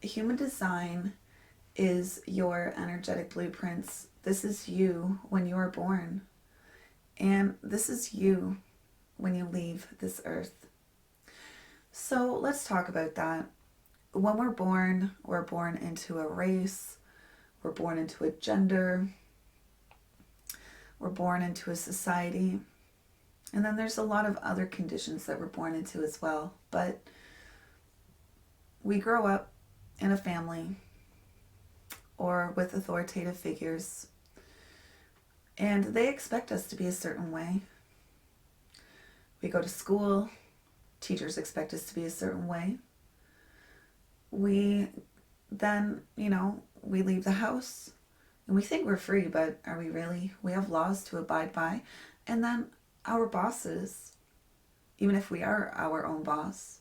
Human design is your energetic blueprints. This is you when you are born, and this is you when you leave this earth. So let's talk about that. When we're born into a race, we're born into a gender, we're born into a society, and then there's a lot of other conditions that we're born into as well. But we grow up in a family or with authoritative figures, and they expect us to be a certain way. We go to school, teachers expect us to be a certain way. We then, we leave the house and we think we're free, but are we really? We have laws to abide by. And then our bosses, even if we are our own boss,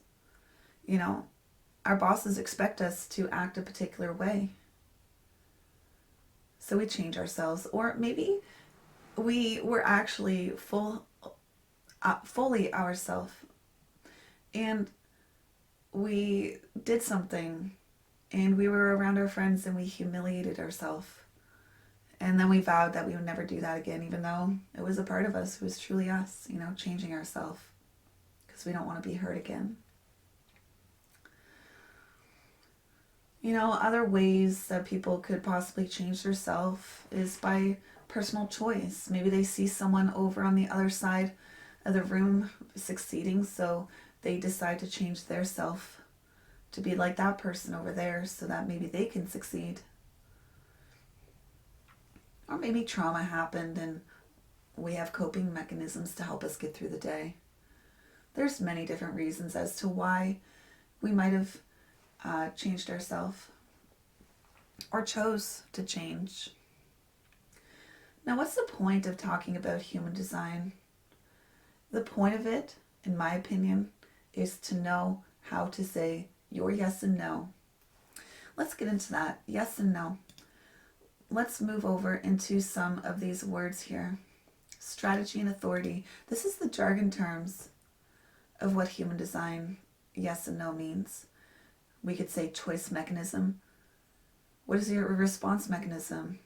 our bosses expect us to act a particular way. So we change ourselves, or maybe we were actually fully ourselves, and we did something, and we were around our friends and we humiliated ourselves, and then we vowed that we would never do that again, even though it was a part of us. It was truly us, changing ourselves because we don't want to be hurt again. Other ways that people could possibly change themselves is by personal choice. Maybe they see someone over on the other side of the room succeeding, so they decide to change their self to be like that person over there so that maybe they can succeed. Or maybe trauma happened and we have coping mechanisms to help us get through the day. There's many different reasons as to why we might have changed ourselves or chose to change. Now, what's the point of talking about human design? The point of it, in my opinion, is to know how to say your yes and no. Let's get into that. Yes and no. Let's move over into some of these words here. Strategy and authority. This is the jargon terms of what human design yes and no means. We could say choice mechanism. What is your response mechanism?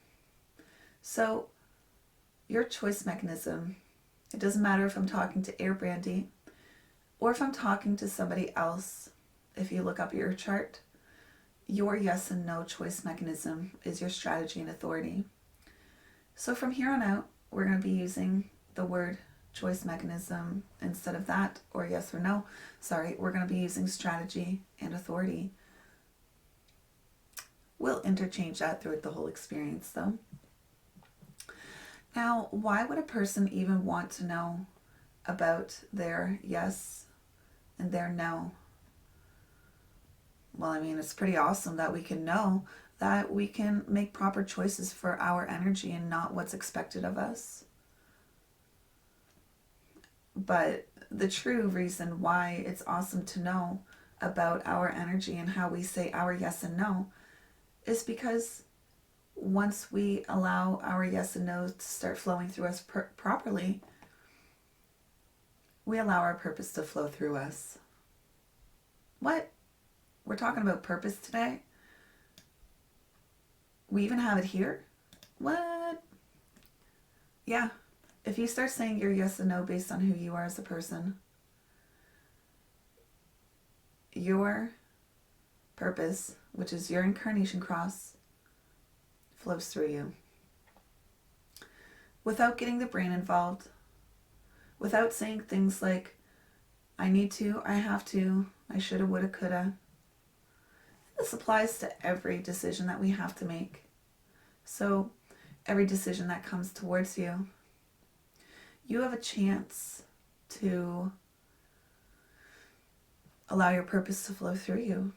So your choice mechanism, it doesn't matter if I'm talking to AirBrandi or if I'm talking to somebody else. If you look up your chart, your yes and no choice mechanism is your strategy and authority. So from here on out, we're going to be using the word choice mechanism instead of that, or yes or no. We're going to be using strategy and authority. We'll interchange that throughout the whole experience though. Now, why would a person even want to know about their yes and their no? Well, it's pretty awesome that we can know that we can make proper choices for our energy and not what's expected of us. But the true reason why it's awesome to know about our energy and how we say our yes and no is because once we allow our yes and no to start flowing through us properly, we allow our purpose to flow through us. What? We're talking about purpose today? We even have it here? What? Yeah. If you start saying your yes and no based on who you are as a person, your purpose, which is your incarnation cross, flows through you. Without getting the brain involved, without saying things like, I need to, I have to, I shoulda, woulda, coulda. This applies to every decision that we have to make. So every decision that comes towards you, you have a chance to allow your purpose to flow through you.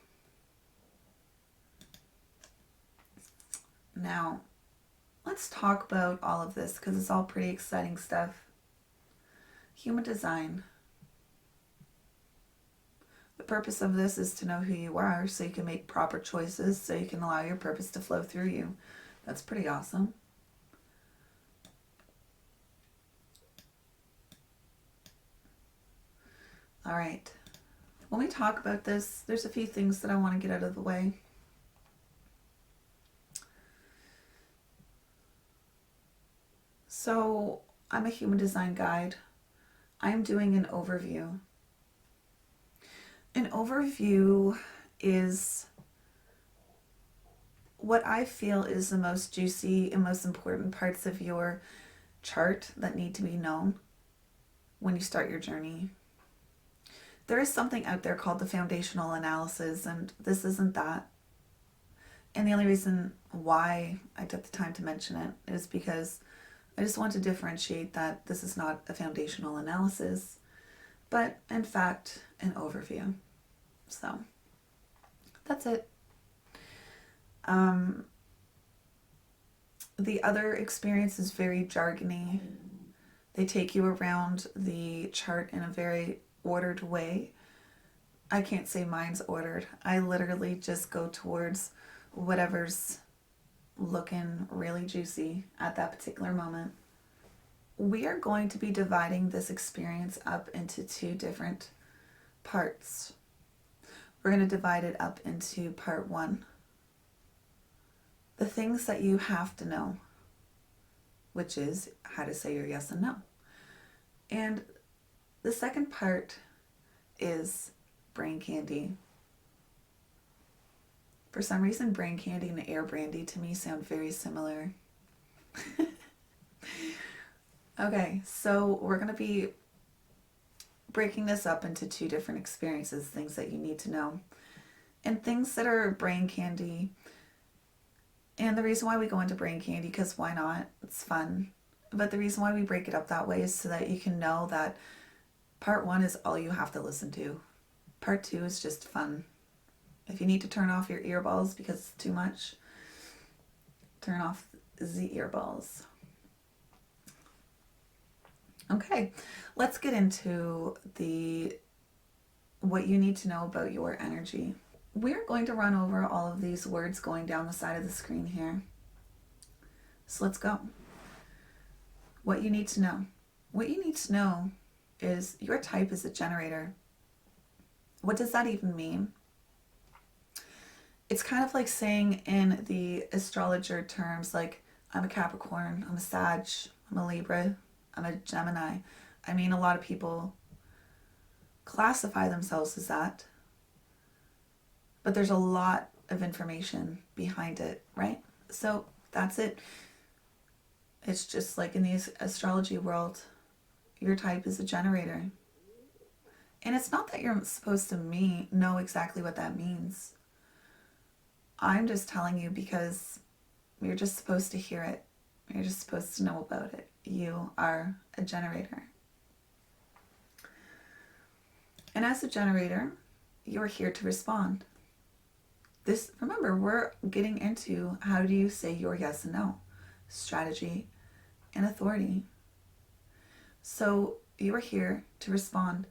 Now, let's talk about all of this because it's all pretty exciting stuff. Human design. The purpose of this is to know who you are so you can make proper choices, so you can allow your purpose to flow through you. That's pretty awesome. All right. When we talk about this, there's a few things that I want to get out of the way. So I'm a human design guide. I'm doing an overview. An overview is what I feel is the most juicy and most important parts of your chart that need to be known when you start your journey. There is something out there called the foundational analysis, and this isn't that. And the only reason why I took the time to mention it is because I just want to differentiate that this is not a foundational analysis, but in fact, an overview. So that's it. The other experience is very jargony. They take you around the chart in a very ordered way. I can't say mine's ordered. I literally just go towards whatever's looking really juicy at that particular moment. We are going to be dividing this experience up into two different parts. We're going to divide it up into part one, the things that you have to know, which is how to say your yes and no. And the second part is brain candy. For some reason, brain candy and AirBrandi to me sound very similar. Okay, so we're going to be breaking this up into two different experiences, things that you need to know, and things that are brain candy. And the reason why we go into brain candy, because why not? It's fun. But the reason why we break it up that way is so that you can know that part one is all you have to listen to. Part two is just fun. If you need to turn off your earballs because it's too much, turn off the earballs. Okay, let's get into what you need to know about your energy. We're going to run over all of these words going down the side of the screen here. So let's go. What you need to know. What you need to know is your type is a generator. What does that even mean? It's kind of like saying in the astrologer terms, like I'm a Capricorn, I'm a Sag, I'm a Libra, I'm a Gemini. I mean, a lot of people classify themselves as that, but there's a lot of information behind it, right? So that's it. It's just like in the astrology world, your type is a generator. And it's not that you're supposed to know exactly what that means. I'm just telling you because you're just supposed to hear it. You're just supposed to know about it. You are a generator. And as a generator, you're here to respond. Remember, we're getting into how do you say your yes and no, strategy and authority. So you're here to respond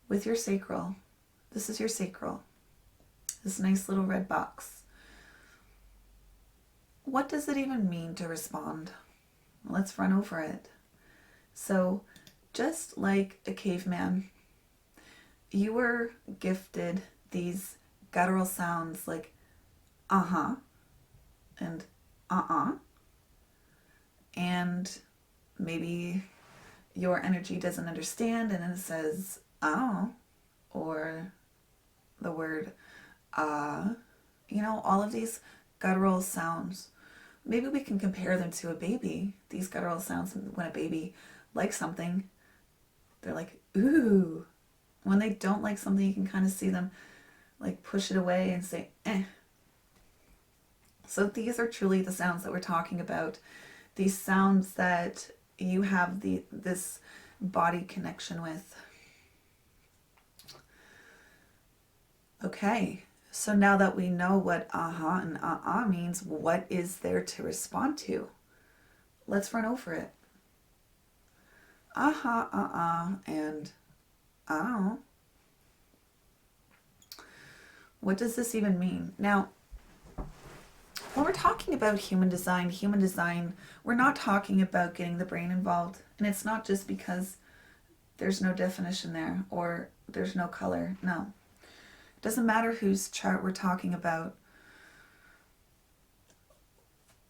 with your sacral. This is your sacral. This nice little red box. What does it even mean to respond? Let's run over it. So just like a caveman, you were gifted these guttural sounds like uh-huh and uh-uh. And maybe your energy doesn't understand and it says oh, or the word all of these guttural sounds. Maybe we can compare them to a baby. These guttural sounds, when a baby likes something, they're like, ooh. When they don't like something, you can kind of see them like push it away and say, eh. So these are truly the sounds that we're talking about. These sounds that you have this body connection with. Okay. So now that we know what uh-huh and uh-uh means, what is there to respond to? Let's run over it. Uh-huh, uh-uh, and uh-uh. What does this even mean? Now, when we're talking about human design, we're not talking about getting the brain involved. And it's not just because there's no definition there or there's no color. No. Doesn't matter whose chart we're talking about,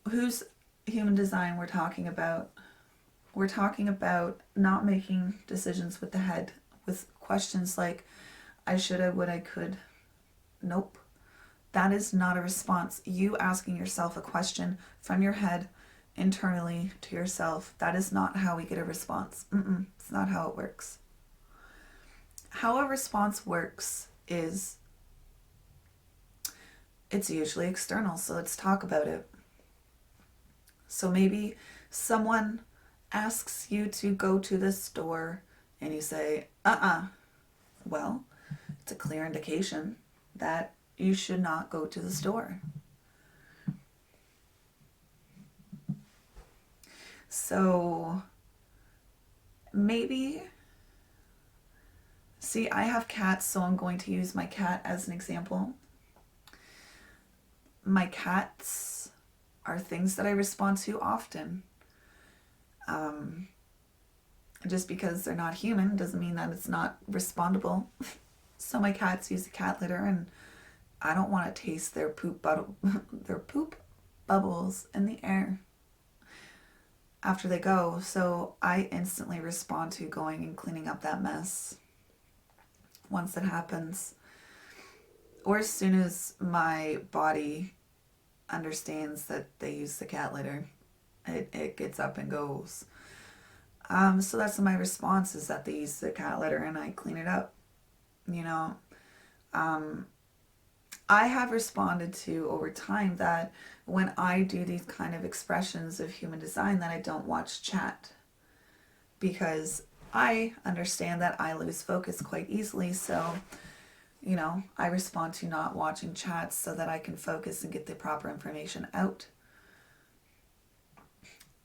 whose human design we're talking about. we're talking about not making decisions with the head, with questions like, I shoulda, would I, could. Nope. That is not a response. You asking yourself a question from your head internally to yourself, that is not how we get a response. It's not how it works. How a response works is it's usually external, so let's talk about it. So maybe someone asks you to go to the store and you say, well, it's a clear indication that you should not go to the store. So maybe, see, I have cats, so I'm going to use my cat as an example. My cats are things that I respond to often. Just because they're not human doesn't mean that it's not respondable. So my cats use a cat litter, and I don't want to taste their poop bubbles in the air after they go. So I instantly respond to going and cleaning up that mess once it happens. Or as soon as my body understands that they use the cat litter, it gets up and goes. So that's my response, is that they use the cat litter and I clean it up. I have responded to over time that when I do these kind of expressions of human design, that I don't watch chat, because I understand that I lose focus quite easily. So, I respond to not watching chats so that I can focus and get the proper information out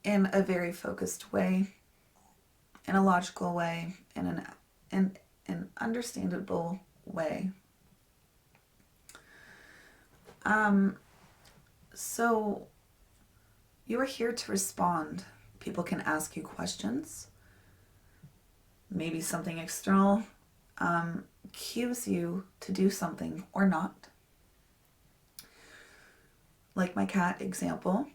in a very focused way, in a logical way, in an understandable way. So you are here to respond. People can ask you questions. Maybe something external cues you to do something or not. Like my cat example.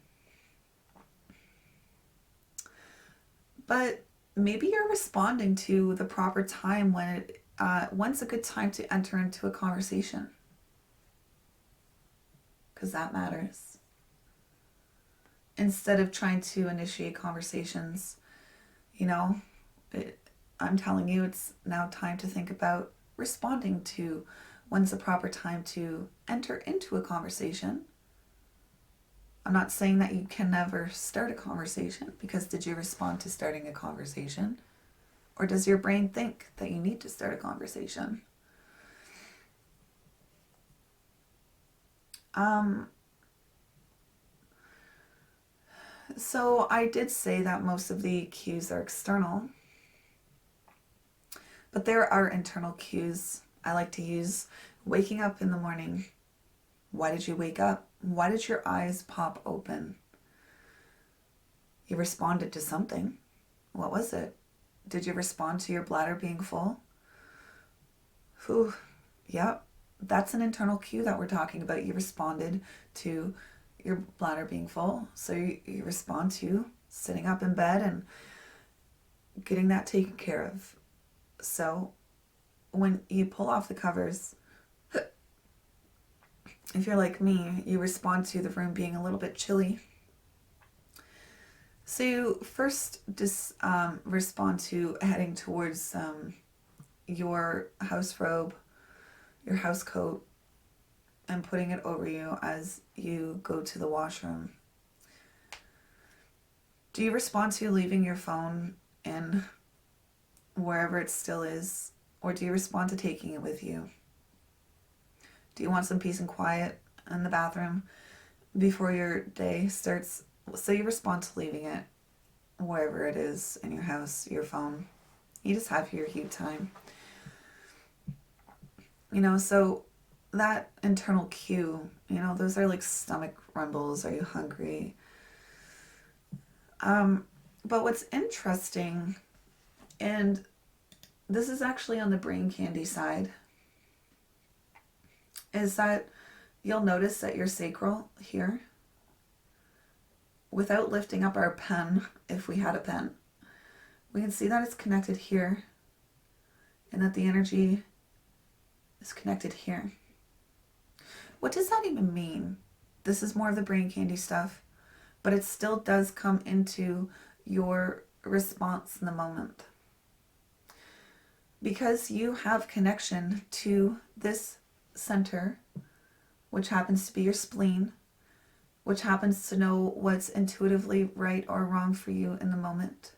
But maybe you're responding to the proper time when's a good time to enter into a conversation. Because that matters. Instead of trying to initiate conversations, I'm telling you, it's now time to think about responding to when's the proper time to enter into a conversation. I'm not saying that you can never start a conversation, because did you respond to starting a conversation? Or does your brain think that you need to start a conversation? So I did say that most of the cues are external, but there are internal cues. I like to use waking up in the morning. Why did you wake up? Why did your eyes pop open? You responded to something. What was it? Did you respond to your bladder being full? Yep. That's an internal cue that we're talking about. You responded to your bladder being full. So you respond to sitting up in bed and getting that taken care of. So when you pull off the covers, if you're like me, you respond to the room being a little bit chilly. So you first just respond to heading towards your house robe, your house coat, and putting it over you as you go to the washroom. Do you respond to leaving your phone in wherever it still is, or do you respond to taking it with you? Do you want some peace and quiet in the bathroom before your day starts? So you respond to leaving it wherever it is in your house, your phone. You just have your you time. So that internal cue, those are like stomach rumbles. Are you hungry? But what's interesting, and this is actually on the brain candy side, is that you'll notice that your sacral here, without lifting up our pen, if we had a pen, we can see that it's connected here and that the energy is connected here. What does that even mean? This is more of the brain candy stuff, but it still does come into your response in the moment. Because you have connection to this center, which happens to be your spleen, which happens to know what's intuitively right or wrong for you in the moment.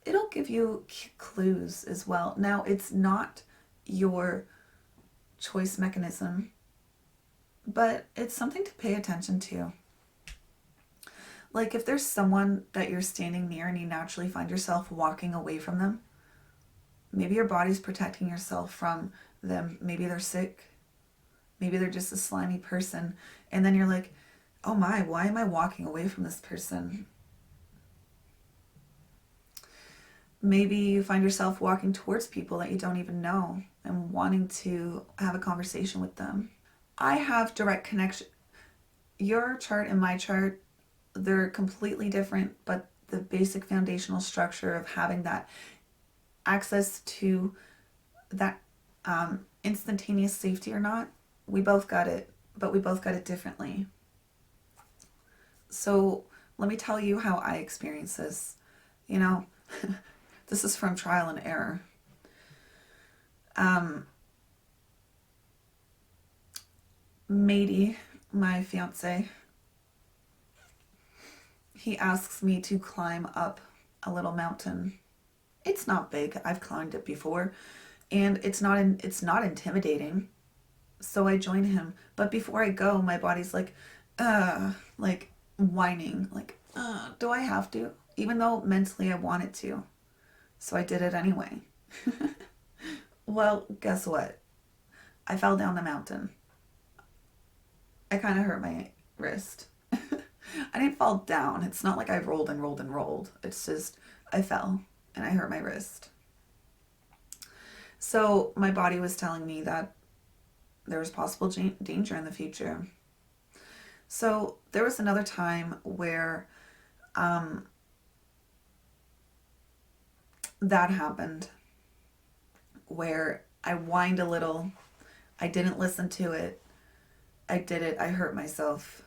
It'll give you clues as well. Now, it's not your choice mechanism, but it's something to pay attention to. Like if there's someone that you're standing near and you naturally find yourself walking away from them, maybe your body's protecting yourself from them. Maybe they're sick. Maybe they're just a slimy person. And then you're like, oh my, why am I walking away from this person? Maybe you find yourself walking towards people that you don't even know and wanting to have a conversation with them. I have direct connection. Your chart and my chart, they're completely different, but the basic foundational structure of having that access to that instantaneous safety or not, we both got it, but we both got it differently. So let me tell you how I experience this. You know, this is from trial and error. Matey, my fiance, he asks me to climb up a little mountain. It's not big. I've climbed it before, and it's not intimidating. So I join him. But before I go, my body's like whining, like, do I have to? Even though mentally I wanted to. So I did it anyway. Well, guess what? I fell down the mountain. I kind of hurt my wrist. I didn't fall down. It's not like I rolled and rolled and rolled. It's just I fell and I hurt my wrist. So my body was telling me that there was possible danger in the future. So there was another time where that happened, where I whined a little. I didn't listen to it. I did it. I hurt myself.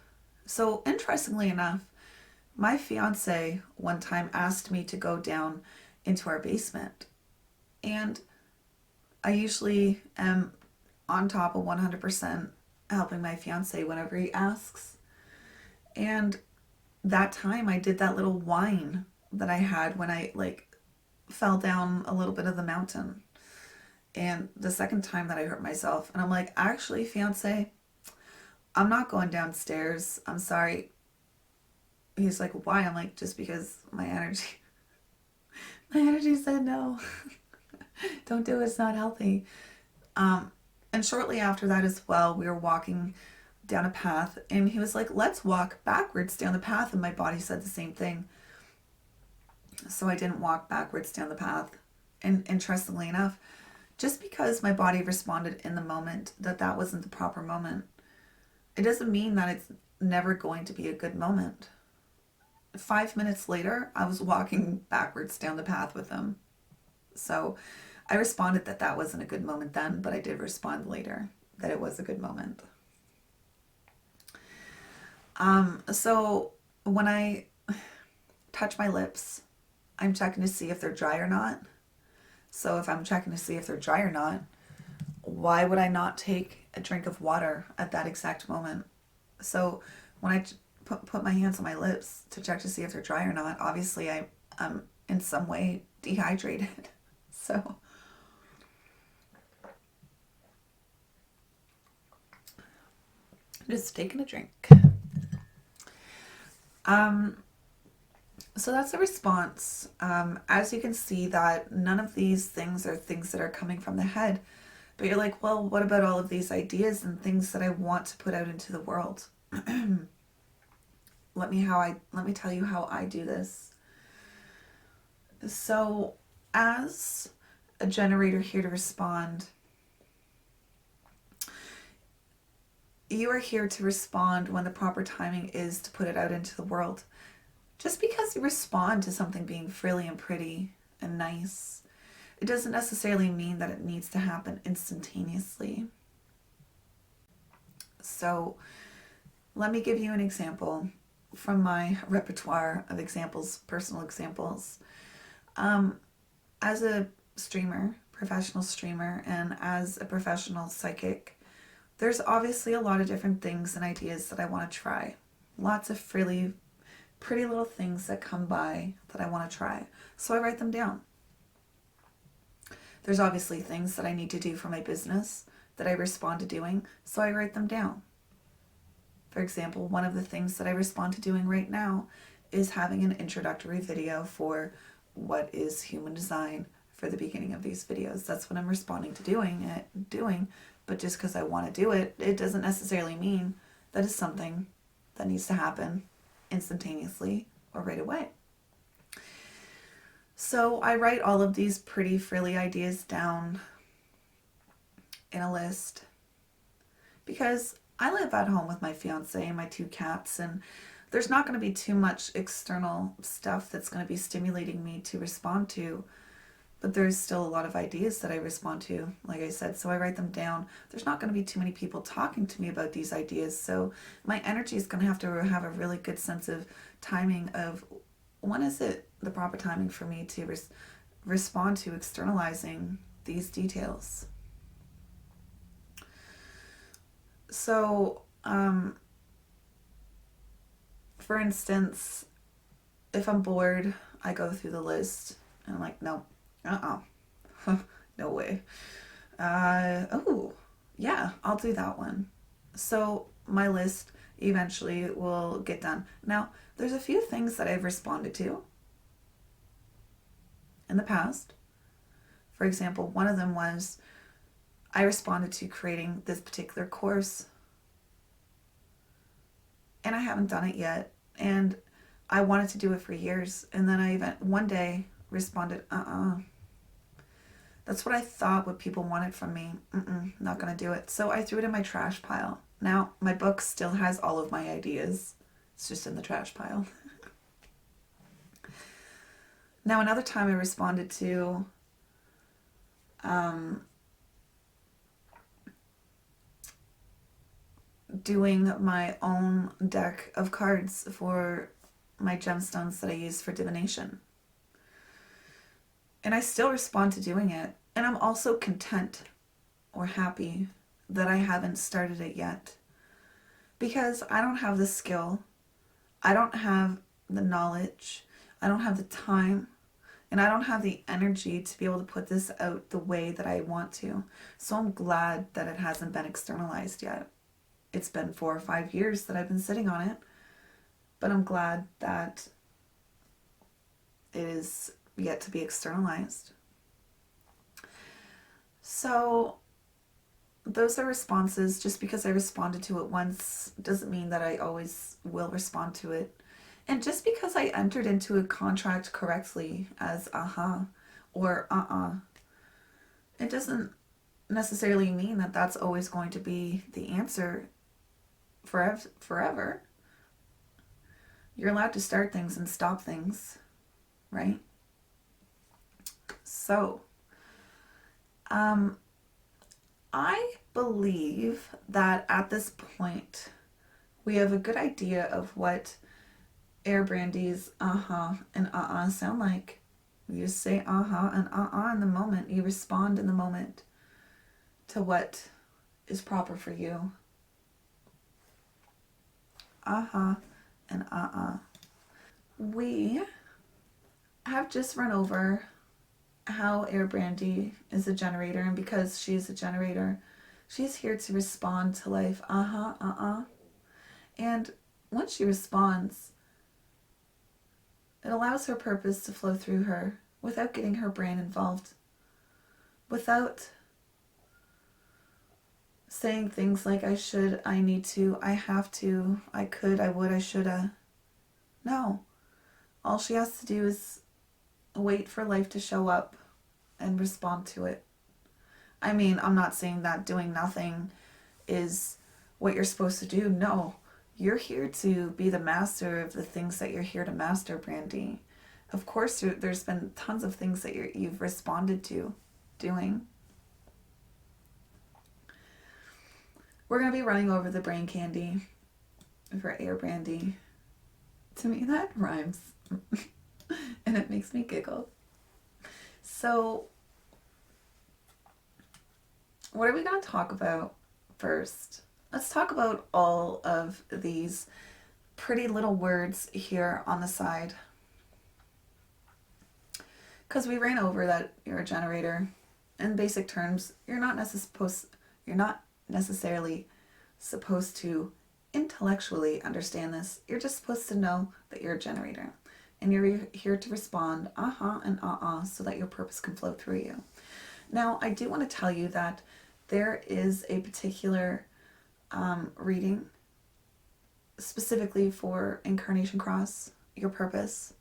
So interestingly enough, my fiance one time asked me to go down into our basement. And I usually am on top of 100% helping my fiance whenever he asks. And that time I did that little whine that I had when I fell down a little bit of the mountain. And the second time that I hurt myself, and I'm like, actually, fiance, I'm not going downstairs. I'm sorry. He's like, why? I'm like, just because my energy said no. Don't do it. It's not healthy. And shortly after that as well, we were walking down a path, and he was like, let's walk backwards down the path. And my body said the same thing. So I didn't walk backwards down the path. And interestingly enough, just because my body responded in the moment that wasn't the proper moment, it doesn't mean that it's never going to be a good moment. 5 minutes later, I was walking backwards down the path with him. So I responded that wasn't a good moment then, but I did respond later that it was a good moment. So when I touch my lips, I'm checking to see if they're dry or not. So if I'm checking to see if they're dry or not, why would I not take a drink of water at that exact moment? So when I put my hands on my lips to check to see if they're dry or not, obviously I'm in some way dehydrated. So just taking a drink. So that's a response. As you can see, that none of these things are things that are coming from the head. But you're like, well, what about all of these ideas and things that I want to put out into the world? Let me tell you how I do this. So as a generator here to respond, you are here to respond when the proper timing is to put it out into the world. Just because you respond to something being frilly and pretty and nice, it doesn't necessarily mean that it needs to happen instantaneously. So let me give you an example from my repertoire of examples, personal examples. As a streamer, professional streamer, and as a professional psychic, there's obviously a lot of different things and ideas that I want to try. Lots of frilly, pretty little things that come by that I want to try. So I write them down. There's obviously things that I need to do for my business that I respond to doing, so I write them down. For example, one of the things that I respond to doing right now is having an introductory video for what is human design for the beginning of these videos. That's what I'm responding to doing, but just because I want to do it, it doesn't necessarily mean that it's something that needs to happen instantaneously or right away. So I write all of these pretty frilly ideas down in a list because I live at home with my fiance and my 2 cats, and there's not going to be too much external stuff that's going to be stimulating me to respond to, but there's still a lot of ideas that I respond to, like I said, so I write them down. There's not going to be too many people talking to me about these ideas, so my energy is going to have a really good sense of timing of when is it the proper timing for me to respond to externalizing these details. So, for instance, if I'm bored, I go through the list and I'm like, no, no way. Oh, yeah, I'll do that one. So my list eventually will get done. Now, there's a few things that I've responded to in the past. For example, one of them was I responded to creating this particular course, and I haven't done it yet, and I wanted to do it for years, and then I one day responded, that's what I thought what people wanted from me. Not gonna do it. So I threw it in my trash pile. Now, my book still has all of my ideas. It's just in the trash pile. Now, another time I responded to doing my own deck of cards for my gemstones that I use for divination. And I still respond to doing it. And I'm also content or happy that I haven't started it yet. Because I don't have the skill, I don't have the knowledge, I don't have the time, and I don't have the energy to be able to put this out the way that I want to. So I'm glad that it hasn't been externalized yet. It's been 4 or 5 years that I've been sitting on it, but I'm glad that it is yet to be externalized. So those are responses. Just because I responded to it once doesn't mean that I always will respond to it. And just because I entered into a contract correctly as or it doesn't necessarily mean that that's always going to be the answer forever. You're allowed to start things and stop things, right? So, I believe that at this point, we have a good idea of what AirBrandi's and sound like. You just say and in the moment. You respond in the moment to what is proper for you. And We have just run over how AirBrandi is a generator, and because she's a generator, she's here to respond to life. And once she responds, it allows her purpose to flow through her without getting her brain involved, without saying things like I should, I need to, I have to, I could, I would, I shoulda. No. All she has to do is wait for life to show up and respond to it. I mean, I'm not saying that doing nothing is what you're supposed to do. No. You're here to be the master of the things that you're here to master, Brandy. Of course, there's been tons of things that you've responded to doing. We're going to be running over the brain candy for AirBrandi. To me, that rhymes. And it makes me giggle. So, what are we going to talk about first? Let's talk about all of these pretty little words here on the side. Because we ran over that you're a generator. In basic terms, you're not necessarily supposed to intellectually understand this. You're just supposed to know that you're a generator. And you're here to respond and so that your purpose can flow through you. Now, I do want to tell you that there is a particular reading specifically for Incarnation Cross, your purpose.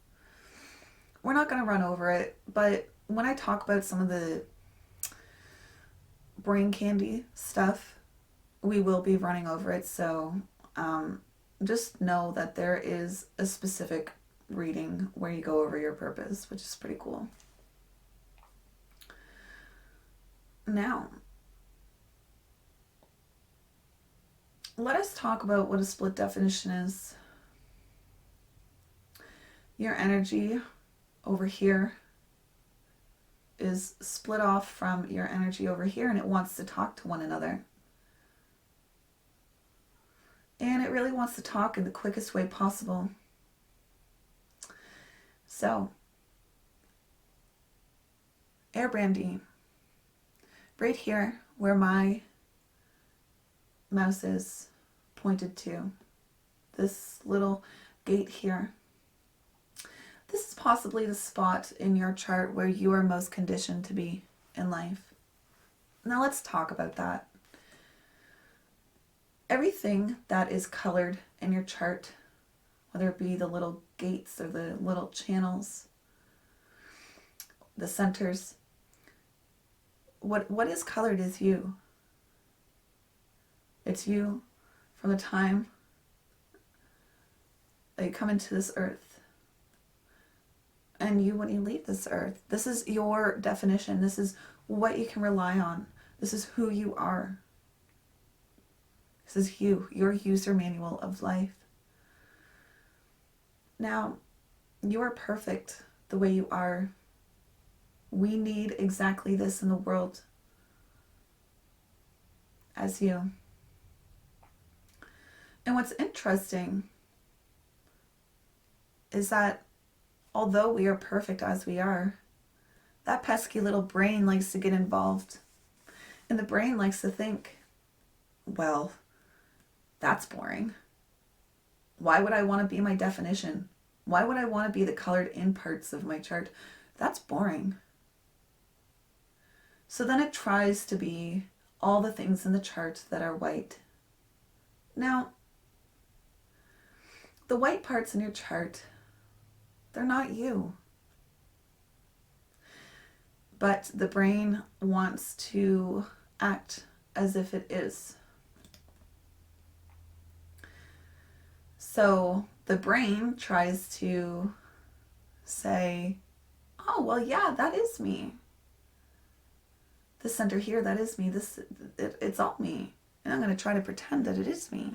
We're not going to run over it, but when I talk about some of the brain candy stuff, we will be running over it. So just know that there is a specific reading where you go over your purpose, which is pretty cool. Now, let us talk about what a split definition is. Your energy over here is split off from your energy over here, and it wants to talk to one another. And it really wants to talk in the quickest way possible. So, AirBrandi, right here where my mouse is pointed to, this little gate here. This is possibly the spot in your chart where you are most conditioned to be in life. Now let's talk about that. Everything that is colored in your chart, whether it be the little gates or the little channels, the centers, what is colored is you. It's you from the time that you come into this earth. And you when you leave this earth. This is your definition. This is what you can rely on. This is who you are. This is you, your user manual of life. Now, you are perfect the way you are. We need exactly this in the world as you. And what's interesting is that although we are perfect as we are, that pesky little brain likes to get involved. And the brain likes to think, well, that's boring. Why would I want to be my definition? Why would I want to be the colored in parts of my chart? That's boring. So then it tries to be all the things in the chart that are white. Now, the white parts in your chart, they're not you. But the brain wants to act as if it is. So the brain tries to say, oh, well, yeah, that is me. The center here, that is me. It's all me. And I'm going to try to pretend that it is me.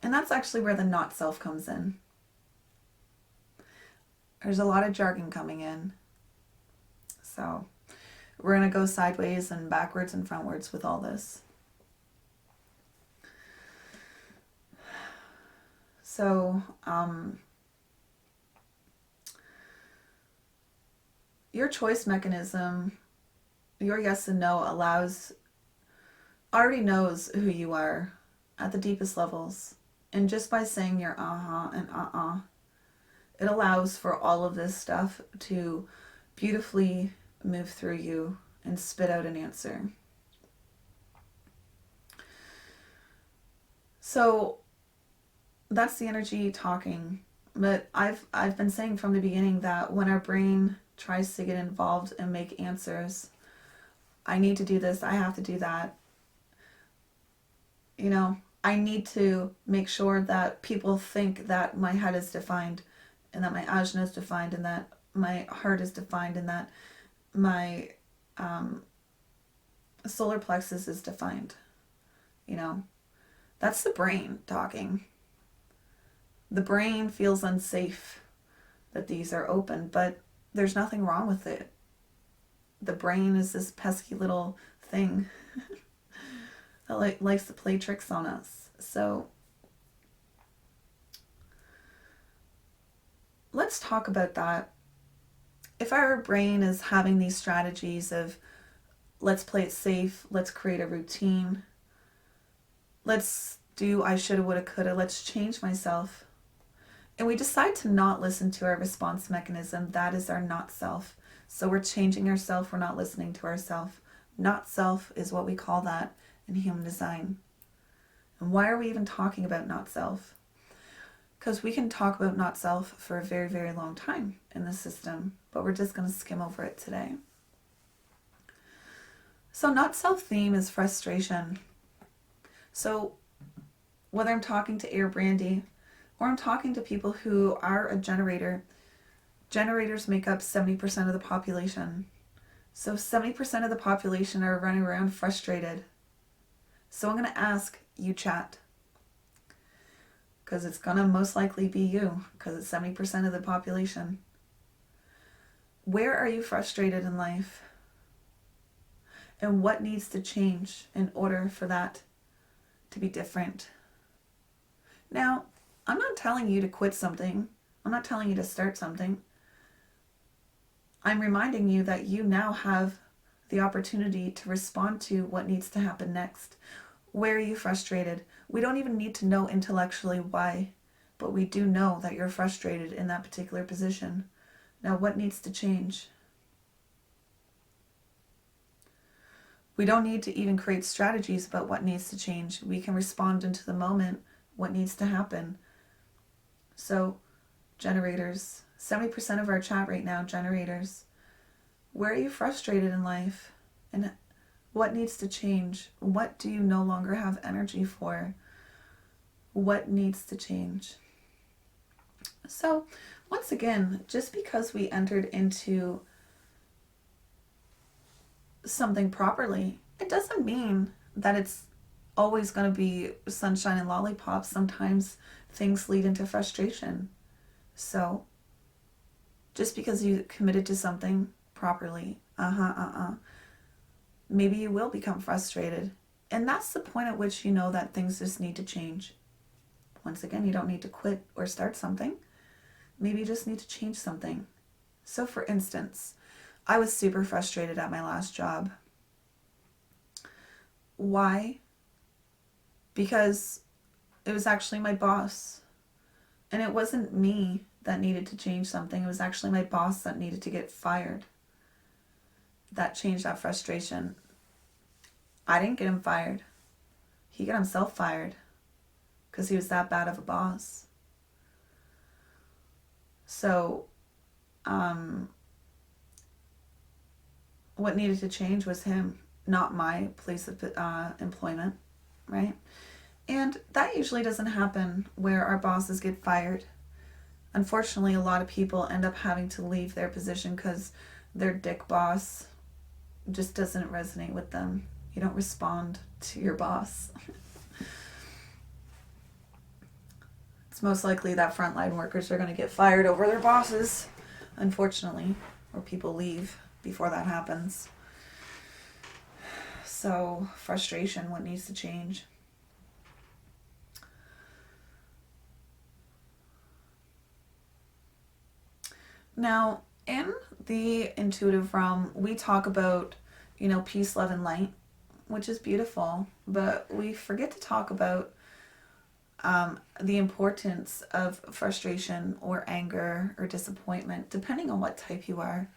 And that's actually where the not self comes in. There's a lot of jargon coming in. So we're going to go sideways and backwards and frontwards with all this. So, your choice mechanism, your yes and no already knows who you are at the deepest levels. And just by saying your and it allows for all of this stuff to beautifully move through you and spit out an answer. So that's the energy talking. But I've been saying from the beginning that when our brain tries to get involved and make answers, I need to do this, I have to do that. You know, I need to make sure that people think that my head is defined and that my ajna is defined and that my heart is defined and that my solar plexus is defined. You know, that's the brain talking. The brain feels unsafe that these are open, but there's nothing wrong with it. The brain is this pesky little thing that likes to play tricks on us. So let's talk about that. If our brain is having these strategies of let's play it safe, let's create a routine, let's do I shoulda, woulda, coulda, let's change myself, and we decide to not listen to our response mechanism, that is our not self. So we're changing ourself, we're not listening to ourself. Not self is what we call that in human design. And why are we even talking about not self? Because we can talk about not self for a very, very long time in the system, but we're just going to skim over it today. So not self theme is frustration. So whether I'm talking to AirBrandi or I'm talking to people who are a generator, generators make up 70% of the population. So 70% of the population are running around frustrated. So I'm going to ask you, chat, because it's going to most likely be you, because it's 70% of the population. Where are you frustrated in life? And what needs to change in order for that to be different? Now, I'm not telling you to quit something. I'm not telling you to start something. I'm reminding you that you now have the opportunity to respond to what needs to happen next. Where are you frustrated? We don't even need to know intellectually why, but we do know that you're frustrated in that particular position. Now, what needs to change? We don't need to even create strategies about what needs to change. We can respond into the moment, what needs to happen. So, generators, 70% of our chat right now, generators. Where are you frustrated in life? And what needs to change? What do you no longer have energy for? What needs to change? So, once again, just because we entered into something properly, it doesn't mean that it's always going to be sunshine and lollipops. Sometimes things lead into frustration. So, just because you committed to something properly, maybe you will become frustrated. And that's the point at which you know that things just need to change. Once again, you don't need to quit or start something. Maybe you just need to change something. So for instance, I was super frustrated at my last job. Why? Because it was actually my boss. And it wasn't me that needed to change something. It was actually my boss that needed to get fired. That changed that frustration. I didn't get him fired. He got himself fired because he was that bad of a boss. So, what needed to change was him, not my place of employment, right? And that usually doesn't happen where our bosses get fired. Unfortunately, a lot of people end up having to leave their position because their dick boss just doesn't resonate with them. You don't respond to your boss. It's most likely that frontline workers are going to get fired over their bosses, unfortunately, or people leave before that happens. So, frustration, what needs to change? Now, in the intuitive realm, we talk about, peace, love, and light, which is beautiful, but we forget to talk about the importance of frustration or anger or disappointment, depending on what type you are.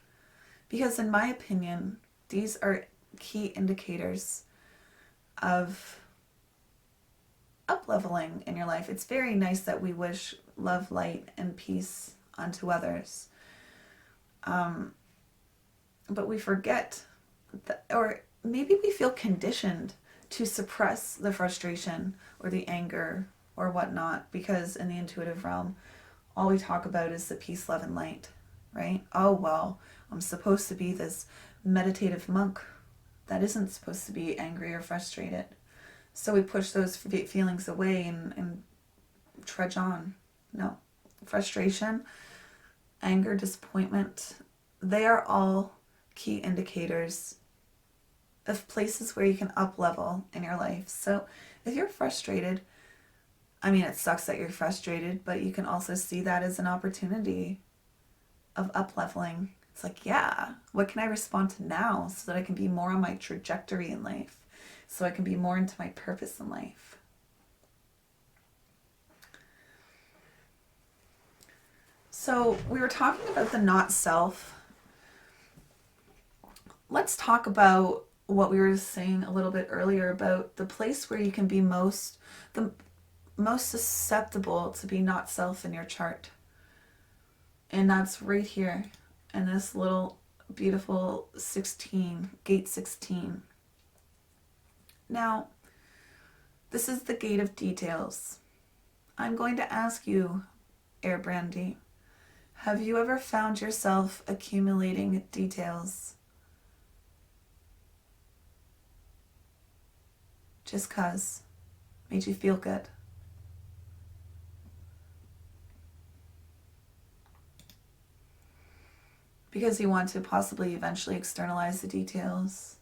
Because in my opinion, these are key indicators of up-leveling in your life. It's very nice that we wish love, light, and peace unto others. But we forget, or maybe we feel conditioned to suppress the frustration or the anger or whatnot, because in the intuitive realm, all we talk about is the peace, love, and light, right? Oh, well, I'm supposed to be this meditative monk that isn't supposed to be angry or frustrated. So we push those feelings away and trudge on. No. Frustration, anger, disappointment, they are all key indicators of places where you can up level in your life. So if you're frustrated, I mean, it sucks that you're frustrated, but you can also see that as an opportunity of up leveling. It's like, yeah, what can I respond to now so that I can be more on my trajectory in life, so I can be more into my purpose in life. So we were talking about the not self. Let's talk about what we were saying a little bit earlier about the place where you can be the most susceptible to be not self in your chart. And that's right here in this little beautiful 16, gate 16. Now, this is the gate of details. I'm going to ask you, AirBrandi, have you ever found yourself accumulating details? Just 'cause. Made you feel good. Because you want to possibly eventually externalize the details.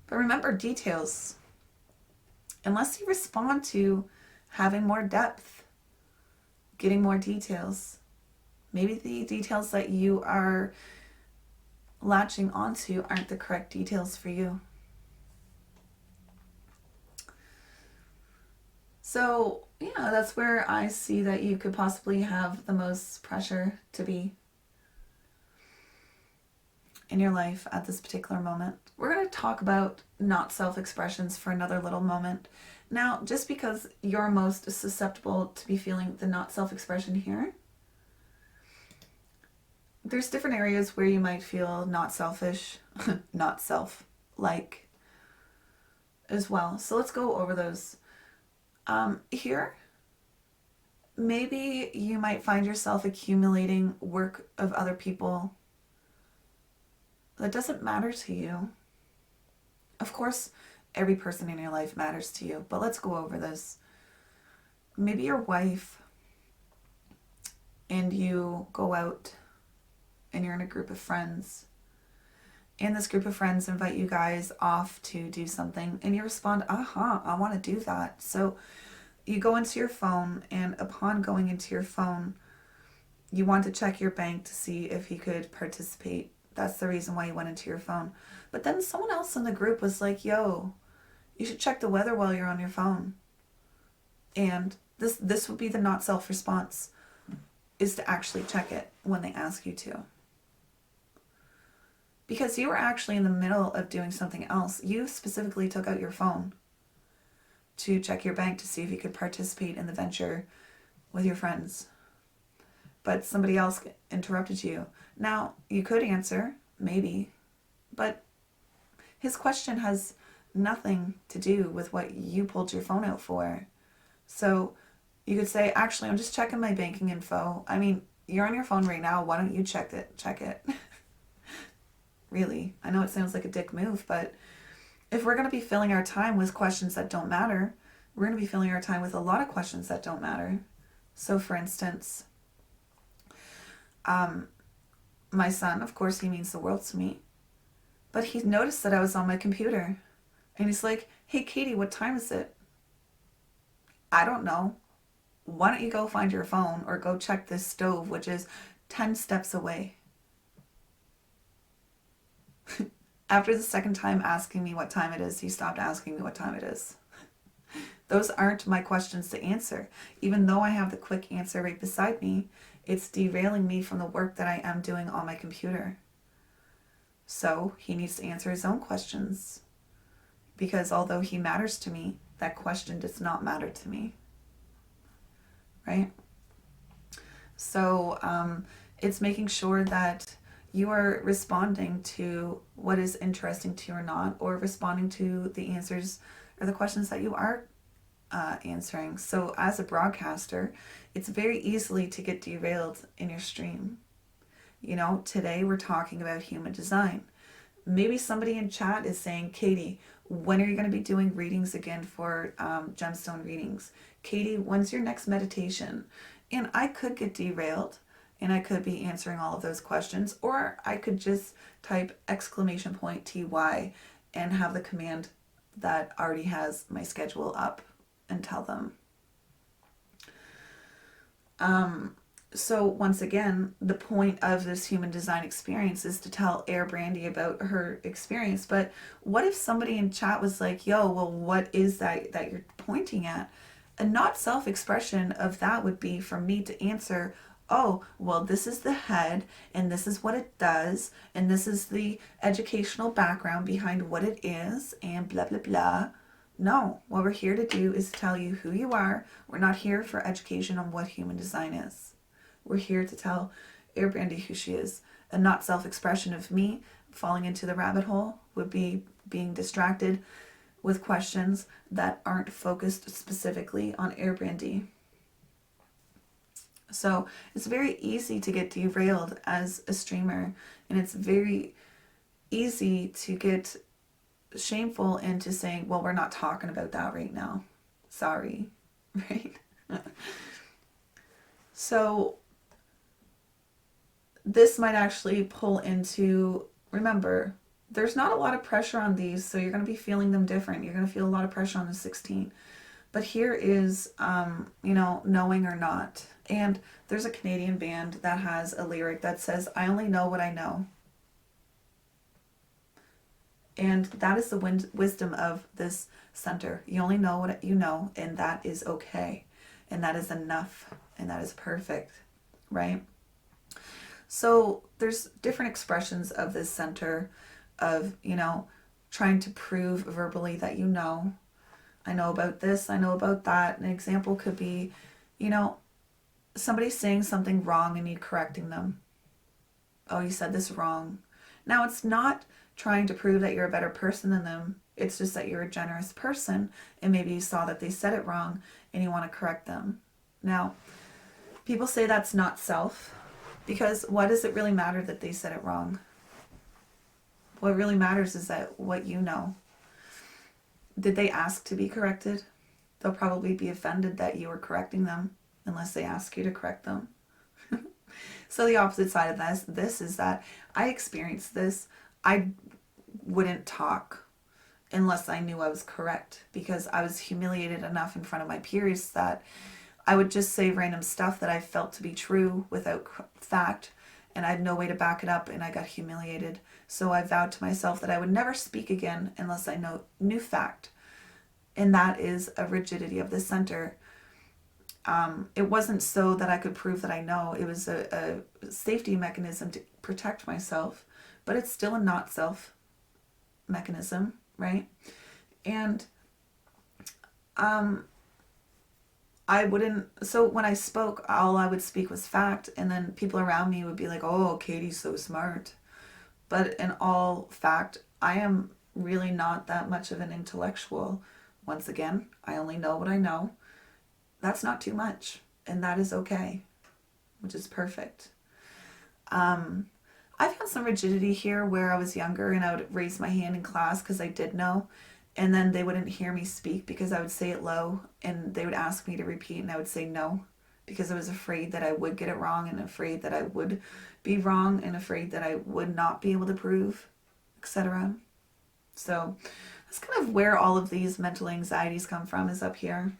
But remember, details, unless you respond to having more depth, getting more details, maybe the details that you are latching onto aren't the correct details for you. So, that's where I see that you could possibly have the most pressure to be in your life at this particular moment. We're going to talk about not self-expressions for another little moment. Now, just because you're most susceptible to be feeling the not self-expression here, there's different areas where you might feel not selfish, not self-like as well. So let's go over those. Here, maybe you might find yourself accumulating work of other people that doesn't matter to you. Of course, every person in your life matters to you, but let's go over this. Maybe your wife, and you go out and you're in a group of friends, and this group of friends invite you guys off to do something, and you respond, I want to do that. So you go into your phone, and upon going into your phone, you want to check your bank to see if you could participate. That's the reason why you went into your phone. But then someone else in the group was like, yo, you should check the weather while you're on your phone. And this would be the not self response, is to actually check it when they ask you to. Because you were actually in the middle of doing something else. You specifically took out your phone to check your bank to see if you could participate in the venture with your friends. But somebody else interrupted you. Now, you could answer, maybe, but his question has nothing to do with what you pulled your phone out for. So you could say, actually, I'm just checking my banking info. I mean, you're on your phone right now. Why don't you check it? Really, I know it sounds like a dick move, but if we're going to be filling our time with questions that don't matter, we're going to be filling our time with a lot of questions that don't matter. So for instance, my son, of course, he means the world to me, but he noticed that I was on my computer, and he's like, hey, Katie, what time is it? I don't know. Why don't you go find your phone or go check this stove, which is 10 steps away? After the second time asking me what time it is, he stopped asking me what time it is. Those aren't my questions to answer. Even though I have the quick answer right beside me, it's derailing me from the work that I am doing on my computer. So he needs to answer his own questions. Because although he matters to me, that question does not matter to me. Right? So it's making sure that You are responding to what is interesting to you or not, or responding to the answers or the questions that you are answering. So as a broadcaster, it's very easily to get derailed in your stream. You know, today we're talking about human design. Maybe somebody in chat is saying, Katie, when are you going to be doing readings again for gemstone readings? Katie, when's your next meditation? And I could get derailed and I could be answering all of those questions, or I could just type exclamation point TY and have the command that already has my schedule up and tell them. So once again, the point of this human design experience is to tell AirBrandi about her experience. But what if somebody in chat was like, yo, well, what is that you're pointing at? A not self-expression of that would be for me to answer, oh, well, this is the head, and this is what it does, and this is the educational background behind what it is, and blah, blah, blah. No, what we're here to do is tell you who you are. We're not here for education on what human design is. We're here to tell AirBrandi who she is. A not self-expression of me falling into the rabbit hole would be being distracted with questions that aren't focused specifically on AirBrandi. So it's very easy to get derailed as a streamer, and it's very easy to get shameful into saying, well, we're not talking about that right now. Sorry, right? So this might actually pull into, remember, there's not a lot of pressure on these, so you're going to be feeling them different. You're going to feel a lot of pressure on the 16. But here is, knowing or not. And there's a Canadian band that has a lyric that says, I only know what I know. And that is the wisdom of this center. You only know what you know, and that is okay. And that is enough, and that is perfect, right? So there's different expressions of this center of, trying to prove verbally that you know. I know about this, I know about that. An example could be, somebody saying something wrong and you correcting them. Oh, you said this wrong. Now, it's not trying to prove that you're a better person than them. It's just that you're a generous person, and maybe you saw that they said it wrong and you want to correct them. Now, people say that's not self, because why does it really matter that they said it wrong? What really matters is that what you know. Did they ask to be corrected? They'll probably be offended that you were correcting them unless they ask you to correct them. So the opposite side of this is that I experienced this. I wouldn't talk unless I knew I was correct, because I was humiliated enough in front of my peers that I would just say random stuff that I felt to be true without fact, and I had no way to back it up, and I got humiliated. So I vowed to myself that I would never speak again unless I knew fact. And that is a rigidity of the center. It wasn't so that I could prove that I know. It was a safety mechanism to protect myself, but it's still a not self mechanism, right? And so when I spoke, all I would speak was fact, and then people around me would be like, oh, Katie's so smart. But in all fact, I am really not that much of an intellectual. Once again, I only know what I know. That's not too much, and that is okay, which is perfect. I've had some rigidity here where I was younger and I would raise my hand in class because I did know, and then they wouldn't hear me speak because I would say it low, and they would ask me to repeat, and I would say no because I was afraid that I would get it wrong, and afraid that I would be wrong, and afraid that I would not be able to prove, etc. So that's kind of where all of these mental anxieties come from, is up here.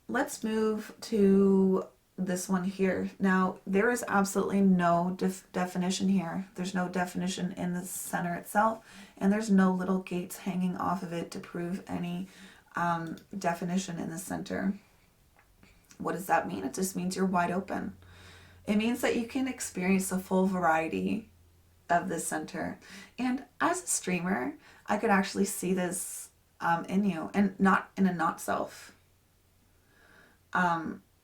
Let's move to this one here. Now, there is absolutely no definition here. There's no definition in the center itself, and there's no little gates hanging off of it to prove any definition in the center. What does that mean? It just means you're wide open. It means that you can experience a full variety of the center. And as a streamer, I could actually see this in you, and not in a not self.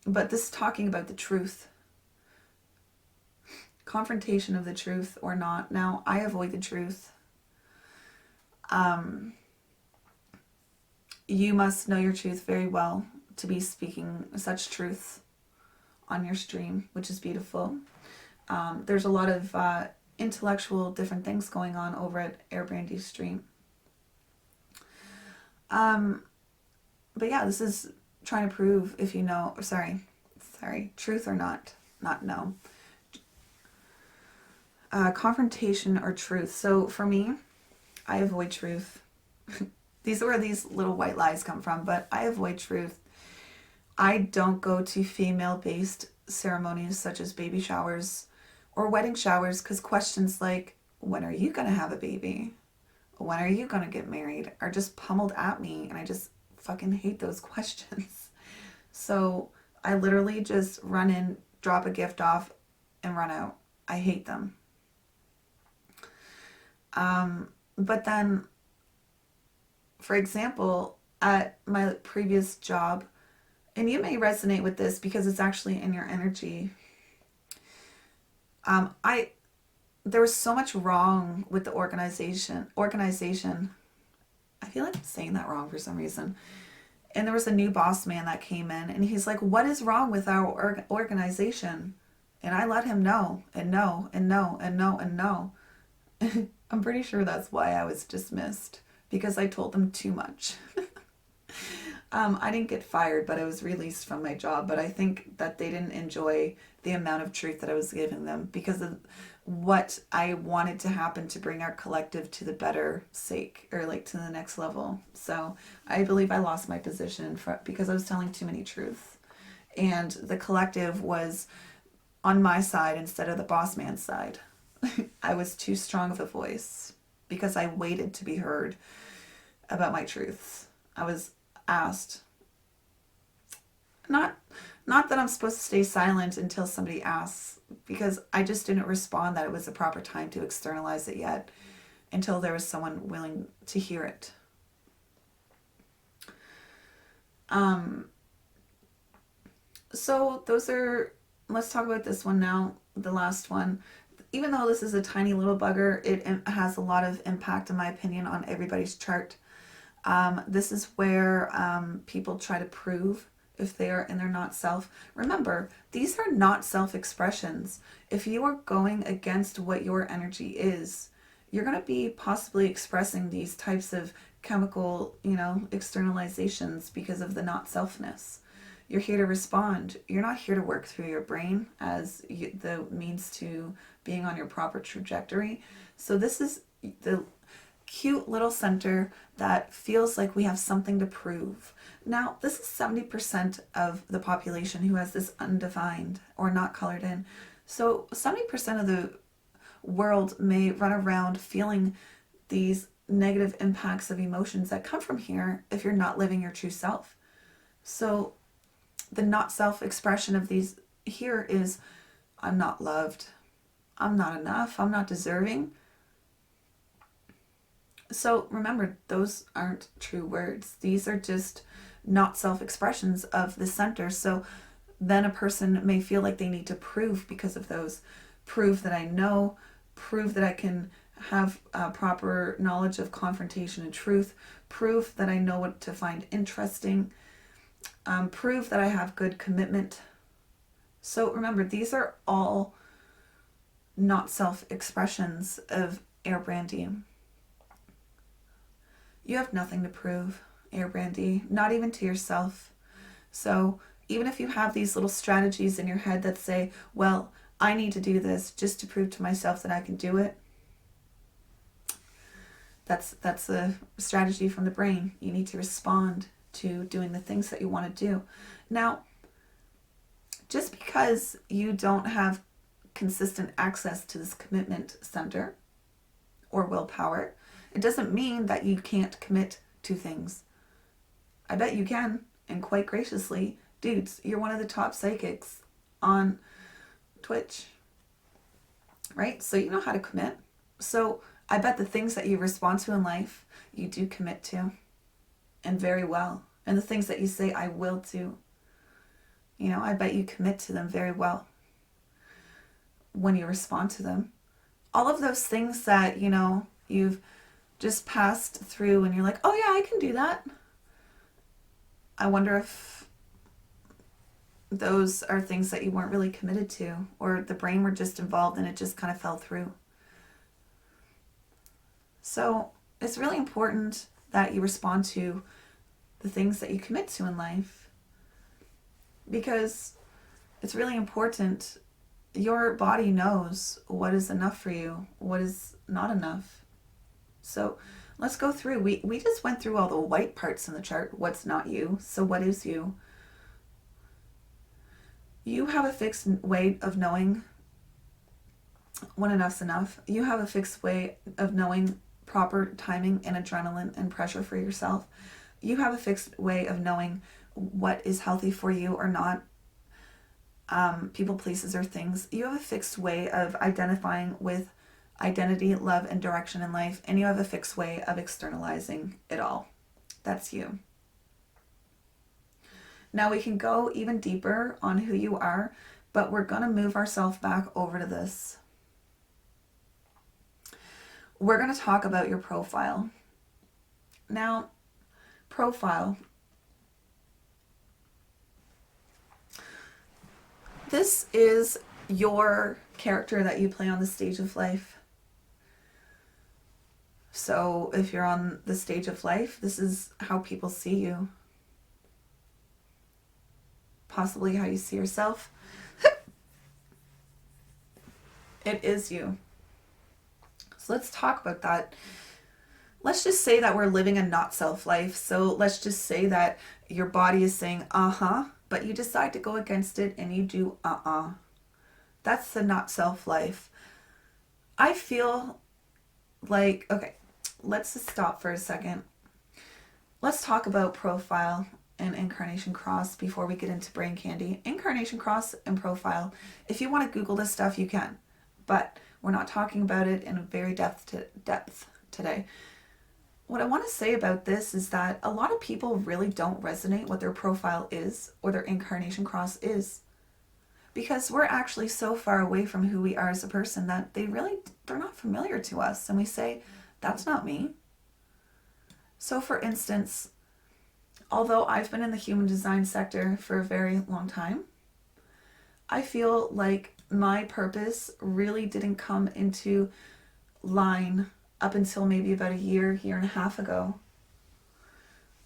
But this is talking about the truth. confrontation of the truth or not. Now, I avoid the truth. You must know your truth very well to be speaking such truth on your stream, which is beautiful. There's a lot of intellectual different things going on over at AirBrandi's stream. But yeah, this is trying to prove if you know, sorry, truth or not know. Confrontation or truth. So for me, I avoid truth. These are where these little white lies come from, but I avoid truth. I don't go to female-based ceremonies such as baby showers or wedding showers because questions like, when are you going to have a baby? When are you going to get married? Are just pummeled at me, and I just fucking hate those questions. So I literally just run in, drop a gift off, and run out. I hate them. But then, for example, at my previous job, and you may resonate with this because it's actually in your energy. There was so much wrong with the organization. I feel like I'm saying that wrong for some reason. And there was a new boss man that came in, and he's like, what is wrong with our organization? And I let him know, and no, and no, and no, and no. I'm pretty sure that's why I was dismissed, because I told them too much. I didn't get fired, but I was released from my job. But I think that they didn't enjoy the amount of truth that I was giving them because of what I wanted to happen to bring our collective to the better sake, or like to the next level. So I believe I lost my position because I was telling too many truths. And the collective was on my side instead of the boss man's side. I was too strong of a voice because I waited to be heard about my truths. I was asked. Not that I'm supposed to stay silent until somebody asks, because I just didn't respond that it was the proper time to externalize it yet until there was someone willing to hear it. So let's talk about this one now, the last one. Even though this is a tiny little bugger, it has a lot of impact, in my opinion, on everybody's chart. This is where people try to prove if they are in their not self. Remember, these are not self-expressions. If you are going against what your energy is, you're going to be possibly expressing these types of chemical, externalizations because of the not selfness. You're here to respond. You're not here to work through your brain as the means to being on your proper trajectory. So this is the cute little center that feels like we have something to prove. Now, this is 70% of the population who has this undefined or not colored in. So 70% of the world may run around feeling these negative impacts of emotions that come from here if you're not living your true self. So the not self-expression of these here is, I'm not loved, I'm not enough, I'm not deserving. So remember, those aren't true words. These are just not self-expressions of the center. So then a person may feel like they need to prove because of those. Prove that I know, prove that I can have proper knowledge of confrontation and truth, prove that I know what to find interesting, prove that I have good commitment. So remember, these are all not self-expressions of AirBrandi. You have nothing to prove, AirBrandi, not even to yourself. So even if you have these little strategies in your head that say, well, I need to do this just to prove to myself that I can do it, that's a strategy from the brain. You need to respond to doing the things that you want to do. Now, just because you don't have consistent access to this commitment center or willpower, it doesn't mean that you can't commit to things. I bet you can, and quite graciously. Dudes, you're one of the top psychics on Twitch, right? So you know how to commit. So I bet the things that you respond to in life, you do commit to, and very well. And the things that you say, I will to, I bet you commit to them very well. when you respond to them. All of those things that, you've just passed through and you're like, oh yeah, I can do that. I wonder if those are things that you weren't really committed to, or the brain were just involved and it just kind of fell through. So it's really important that you respond to the things that you commit to in life, because it's really important. Your body knows what is enough for you, what is not enough. So let's go through. We just went through all the white parts in the chart. What's not you? So what is you? You have a fixed way of knowing when enough's enough. You have a fixed way of knowing proper timing and adrenaline and pressure for yourself. You have a fixed way of knowing what is healthy for you or not. People, places, or things. You have a fixed way of identifying with identity, love, and direction in life, and you have a fixed way of externalizing it all. That's you. Now we can go even deeper on who you are, but we're going to move ourselves back over to this. We're going to talk about your profile. Now, profile. This is your character that you play on the stage of life. So if you're on the stage of life, this is how people see you. Possibly how you see yourself. It is you. So let's talk about that. Let's just say that we're living a not self life. So let's just say that your body is saying, but you decide to go against it and you do, That's the not self life. I feel like, okay, let's just stop for a second. Let's talk about profile and incarnation cross before we get into brain candy. Incarnation cross and profile. If you want to Google this stuff, you can. But we're not talking about it in a very depth today. What I want to say about this is that a lot of people really don't resonate what their profile is or their incarnation cross is, because we're actually so far away from who we are as a person that they're not familiar to us, and we say, that's not me. So for instance, although I've been in the human design sector for a very long time, I feel like my purpose really didn't come into line up until maybe about a year and a half ago.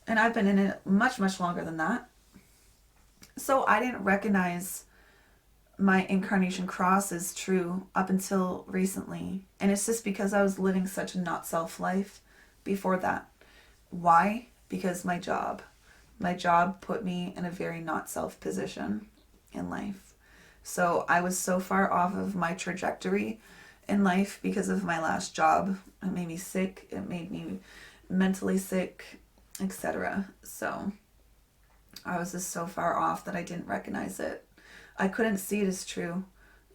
And I've been in it much, much longer than that. So I didn't recognize my incarnation cross as true up until recently. And it's just because I was living such a not self life before that. Why? Because my job put me in a very not self position in life. So I was so far off of my trajectory in life because of my last job. It made me sick. It made me mentally sick, etc. So I was just so far off that I didn't recognize it. I couldn't see it as true.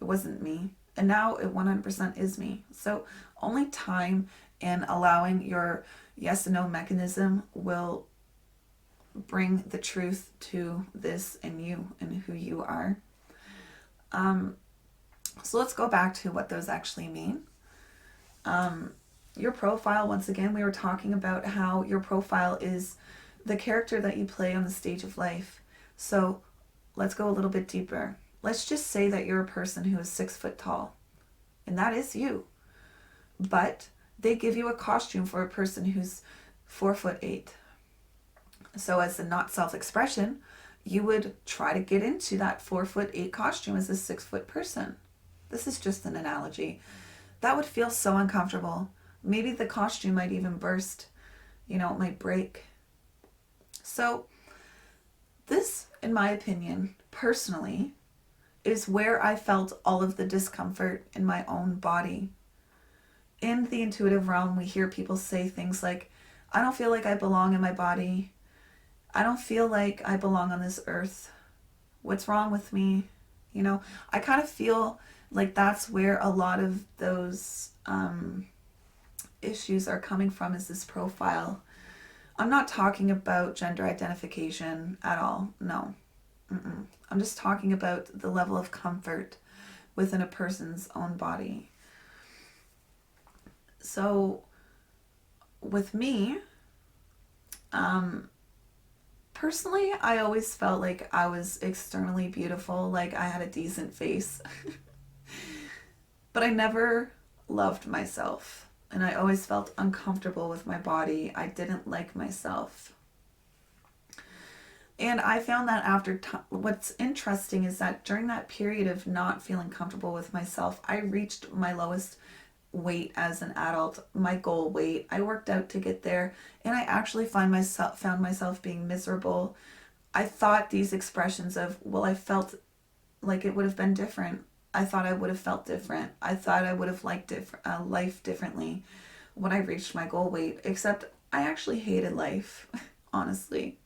It wasn't me. And now it 100% is me. So only time and allowing your yes and no mechanism will bring the truth to this and you and who you are. So let's go back to what those actually mean. Your profile, once again, we were talking about how your profile is the character that you play on the stage of life. So let's go a little bit deeper. Let's just say that you're a person who is 6 foot tall, and that is you. But they give you a costume for a person who's 4'8". So as a not self-expression, you would try to get into that 4'8" costume as a 6 foot person. This is just an analogy. That would feel so uncomfortable. Maybe the costume might even burst. It might break. So this, in my opinion, personally, is where I felt all of the discomfort in my own body. In the intuitive realm, we hear people say things like, I don't feel like I belong in my body. I don't feel like I belong on this earth. What's wrong with me? I kind of feel like that's where a lot of those issues are coming from, is this profile. I'm not talking about gender identification at all. No. I'm just talking about the level of comfort within a person's own body. So with me, personally, I always felt like I was externally beautiful, like I had a decent face. But I never loved myself. And I always felt uncomfortable with my body. I didn't like myself. And I found that what's interesting is that during that period of not feeling comfortable with myself, I reached my lowest weight as an adult, my goal weight. I worked out to get there, and I actually found myself being miserable. I thought these expressions of, well, I felt like it would have been different. I thought I would have felt different. I thought I would have liked life differently when I reached my goal weight, except I actually hated life, honestly.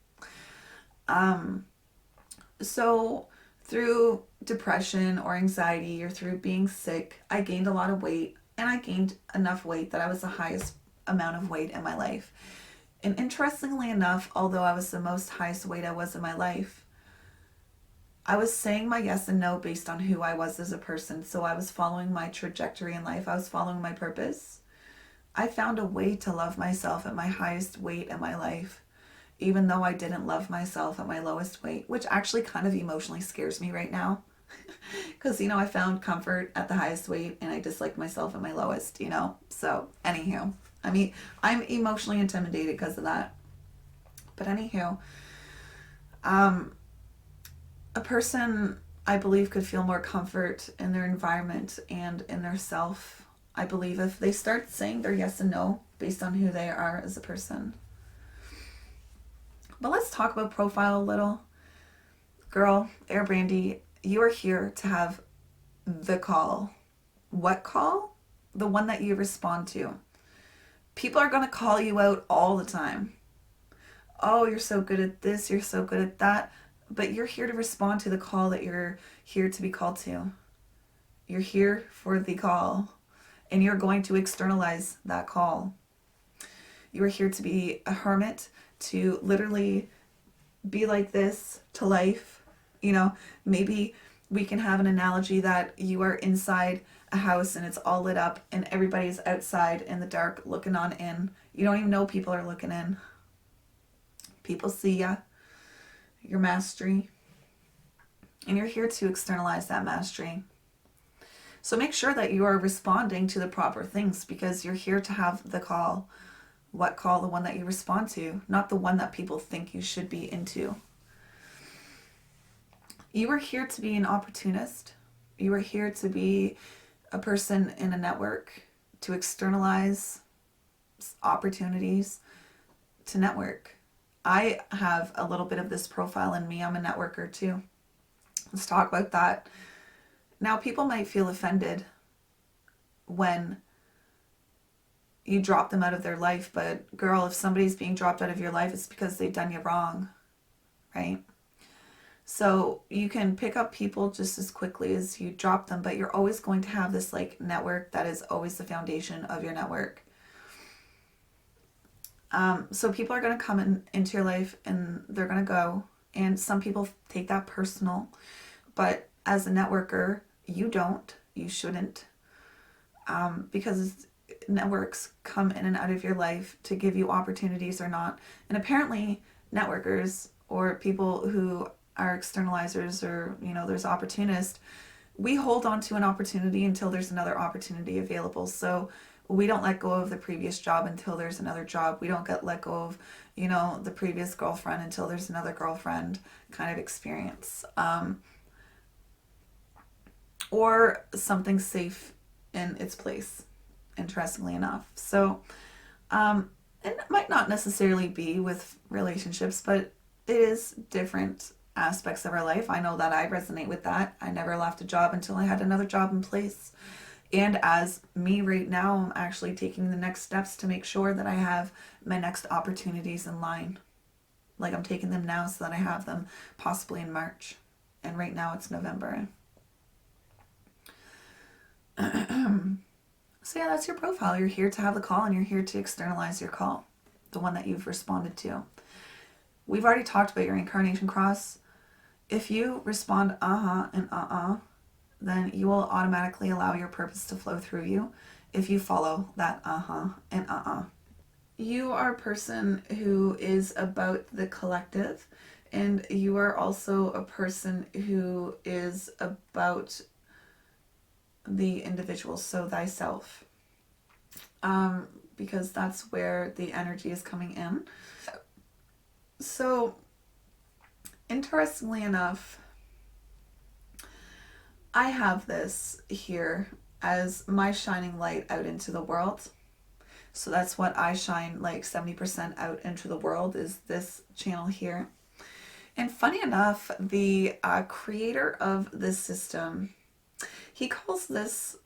So through depression or anxiety or through being sick, I gained a lot of weight, and I gained enough weight that I was the highest amount of weight in my life. And interestingly enough, although I was the most highest weight I was in my life, I was saying my yes and no based on who I was as a person. So I was following my trajectory in life. I was following my purpose. I found a way to love myself at my highest weight in my life, even though I didn't love myself at my lowest weight, which actually kind of emotionally scares me right now. Because, I found comfort at the highest weight and I disliked myself at my lowest. So, anywho, I'm emotionally intimidated because of that. But anywho, a person, I believe, could feel more comfort in their environment and in their self, I believe, if they start saying their yes and no based on who they are as a person. But let's talk about profile a little. Girl, AirBrandi, you are here to have the call. What call? The one that you respond to. People are going to call you out all the time. Oh, you're so good at this, you're so good at that. But you're here to respond to the call that you're here to be called to. You're here for the call, and you're going to externalize that call. You are here to be a hermit, to literally be like this to life. Maybe we can have an analogy that you are inside a house and it's all lit up and everybody's outside in the dark looking on in. You don't even know people are looking in. People see ya, your mastery, and you're here to externalize that mastery. So make sure that you are responding to the proper things, because you're here to have the call. What call? The one that you respond to, not the one that people think you should be into. You are here to be an opportunist. You are here to be a person in a network, to externalize opportunities, to network. I have a little bit of this profile in me. I'm a networker too. Let's talk about that. Now, people might feel offended when you drop them out of their life, but girl, if somebody's being dropped out of your life, it's because they've done you wrong, right? So you can pick up people just as quickly as you drop them, but you're always going to have this network that is always the foundation of your network. So people are going to come into your life and they're going to go, and some people take that personal, but as a networker, you shouldn't, because networks come in and out of your life to give you opportunities or not. And apparently networkers, or people who are externalizers, or there's opportunists, we hold on to an opportunity until there's another opportunity available. So we don't let go of the previous job until there's another job. We don't let go of the previous girlfriend until there's another girlfriend kind of experience, or something safe in its place, interestingly enough. So it might not necessarily be with relationships, but it is different aspects of our life. I know that I resonate with that. I never left a job until I had another job in place. And as me right now, I'm actually taking the next steps to make sure that I have my next opportunities in line. Like, I'm taking them now so that I have them possibly in March. And right now it's November. So yeah, that's your profile. You're here to have the call, and you're here to externalize your call, the one that you've responded to. We've already talked about your incarnation cross. If you respond and then you will automatically allow your purpose to flow through you if you follow that and You are a person who is about the collective, and you are also a person who is about the individual, so thyself. Because that's where the energy is coming in. So, interestingly enough, I have this here as my shining light out into the world. So that's what I shine like 70% out into the world, is this channel here. And funny enough, the creator of this system, he calls this,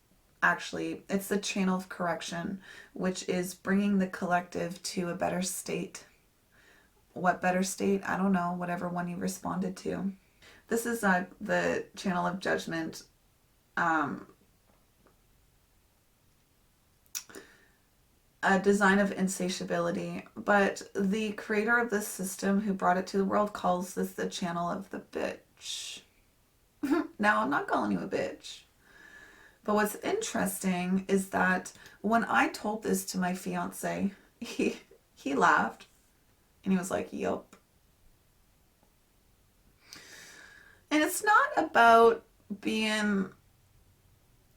actually, it's the channel of correction, which is bringing the collective to a better state. What better state? I don't know, whatever one you responded to. This is the channel of judgment. A design of insatiability, but the creator of this system who brought it to the world calls this the channel of the bitch. Now, I'm not calling you a bitch. But what's interesting is that when I told this to my fiance, he laughed and he was like, yup. And it's not about being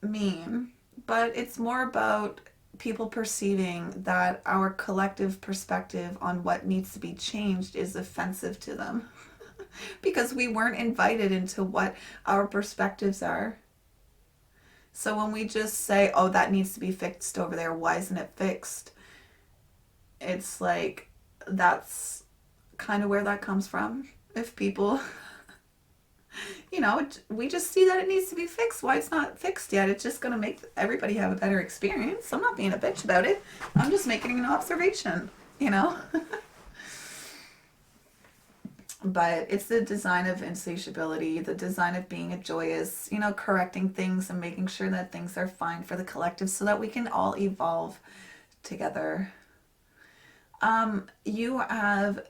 mean, but it's more about people perceiving that our collective perspective on what needs to be changed is offensive to them because we weren't invited into what our perspectives are. So when we just say, oh, that needs to be fixed over there, why isn't it fixed? It's like, that's kind of where that comes from. If people, we just see that it needs to be fixed. Why it's not fixed yet? It's just going to make everybody have a better experience. I'm not being a bitch about it. I'm just making an observation, But it's the design of insatiability, the design of being a joyous, correcting things and making sure that things are fine for the collective so that we can all evolve together. You have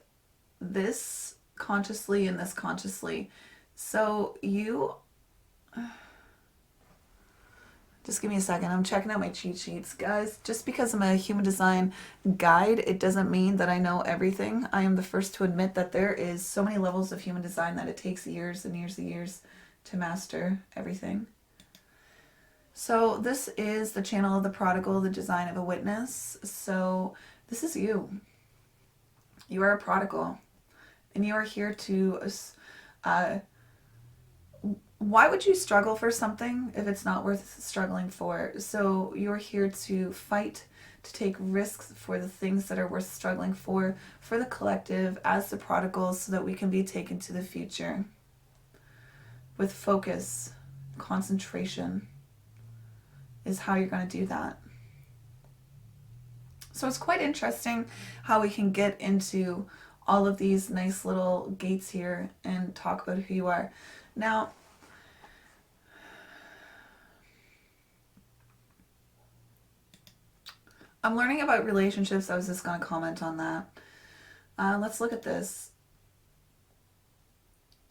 this consciously and this consciously. So just give me a second. I'm checking out my cheat sheets. Guys, just because I'm a human design guide, it doesn't mean that I know everything. I am the first to admit that there is so many levels of human design that it takes years and years and years to master everything. So this is the channel of the prodigal, the design of a witness. So this is you. You are a prodigal. And you are here to... why would you struggle for something if it's not worth struggling for? So you're here to fight, to take risks for the things that are worth struggling for the collective, as the prodigals, so that we can be taken to the future with focus, concentration is how you're going to do that. So it's quite interesting how we can get into all of these nice little gates here and talk about who you are. Now, I'm learning about relationships. I was just going to comment on that. Let's look at this.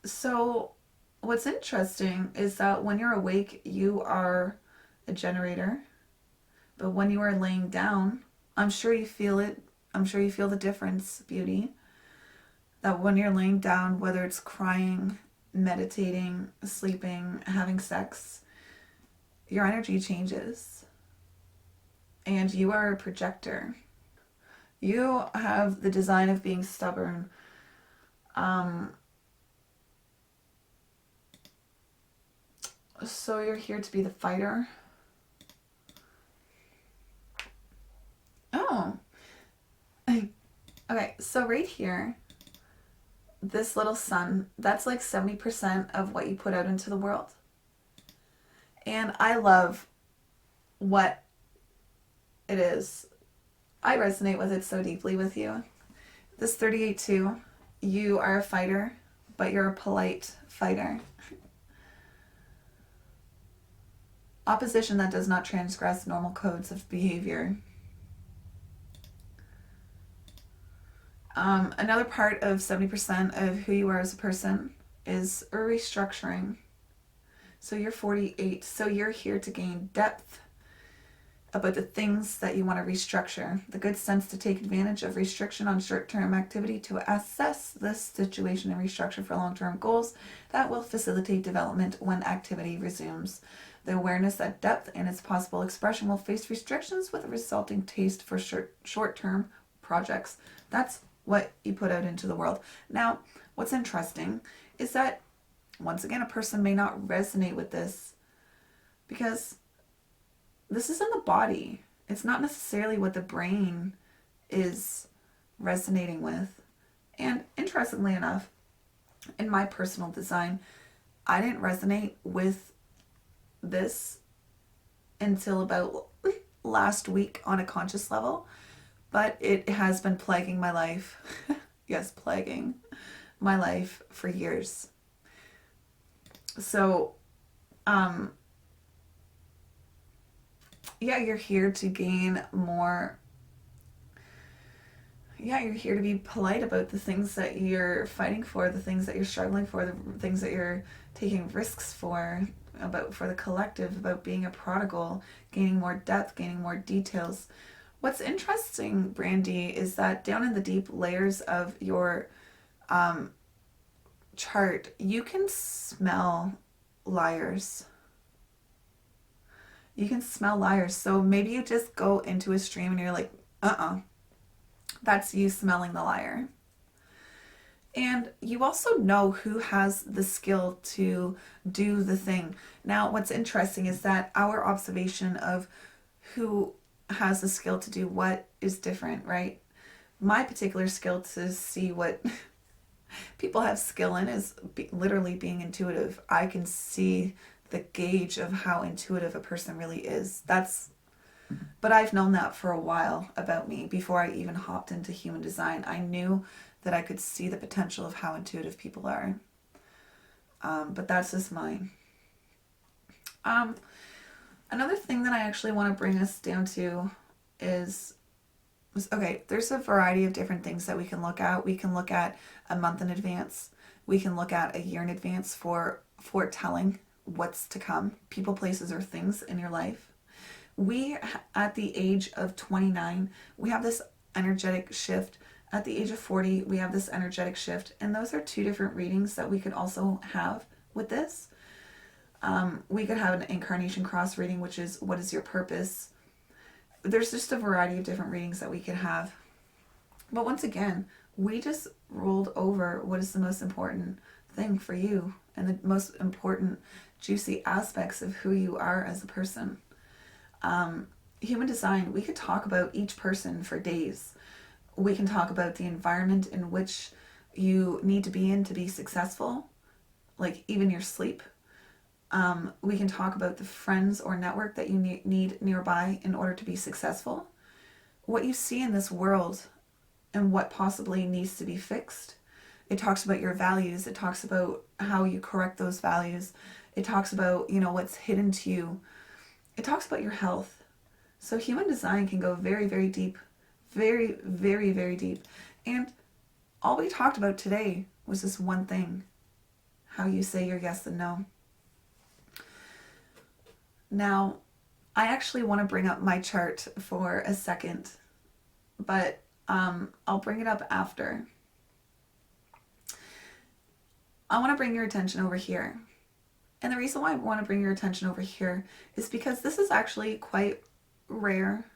So what's interesting is that when you're awake, you are a generator. But when you are laying down, I'm sure you feel it. I'm sure you feel the difference, beauty. That when you're laying down, whether it's crying, meditating, sleeping, having sex, your energy changes. And you are a projector. You have the design of being stubborn. So you're here to be the fighter. Oh. Okay, so right here, this little sun, that's like 70% of what you put out into the world. And I love what it is. I resonate with it so deeply with you. This 38-2, you are a fighter, but you're a polite fighter. Opposition that does not transgress normal codes of behavior. Another part of 70% of who you are as a person is a restructuring. So you're 48. So you're here to gain depth about the things that you want to restructure. The good sense to take advantage of restriction on short-term activity to assess this situation and restructure for long-term goals that will facilitate development when activity resumes. The awareness that depth and its possible expression will face restrictions with a resulting taste for short-term projects. That's what you put out into the world. Now, what's interesting is that, once again, a person may not resonate with this because this is in the body. It's not necessarily what the brain is resonating with. And interestingly enough, in my personal design, I didn't resonate with this until about last week on a conscious level, but it has been plaguing my life. Yes, plaguing my life for years. So, yeah, you're here to gain more. Yeah, you're here to be polite about the things that you're fighting for, the things that you're struggling for, the things that you're taking risks for the collective, about being a prodigal, gaining more depth, gaining more details. What's interesting, Brandy, is that down in the deep layers of your chart, you can smell liars. You can smell liars. So maybe you just go into a stream and you're like, that's you smelling the liar. And you also know who has the skill to do the thing. Now, what's interesting is that our observation of who has the skill to do what is different, right? My particular skill to see what people have skill in is literally being intuitive. I can see the gauge of how intuitive a person really is. But I've known that for a while about me. Before I even hopped into human design, I knew that I could see the potential of how intuitive people are. But that's just mine. Another thing that I actually want to bring us down to is, okay, there's a variety of different things that we can look at. We can look at a month in advance. We can look at a year in advance for foretelling what's to come, people, places, or things in your life. We, at the age of 29, we have this energetic shift. At the age of 40, we have this energetic shift. And those are two different readings that we could also have with this. We could have an incarnation cross reading, which is, what is your purpose? There's just a variety of different readings that we could have. But once again, we just rolled over what is the most important thing for you and the most important juicy aspects of who you are as a person. Human design, we could talk about each person for days. We can talk about the environment in which you need to be in to be successful, like even your sleep. We can talk about the friends or network that you need nearby in order to be successful. What you see in this world and what possibly needs to be fixed. It talks about your values. It talks about how you correct those values. It talks about, what's hidden to you. It talks about your health. So human design can go very, very deep. Very, very, very deep. And all we talked about today was this one thing. How you say your yes and no. Now, I actually want to bring up my chart for a second, but I'll bring it up after. I want to bring your attention over here. And the reason why I want to bring your attention over here is because this is actually quite rare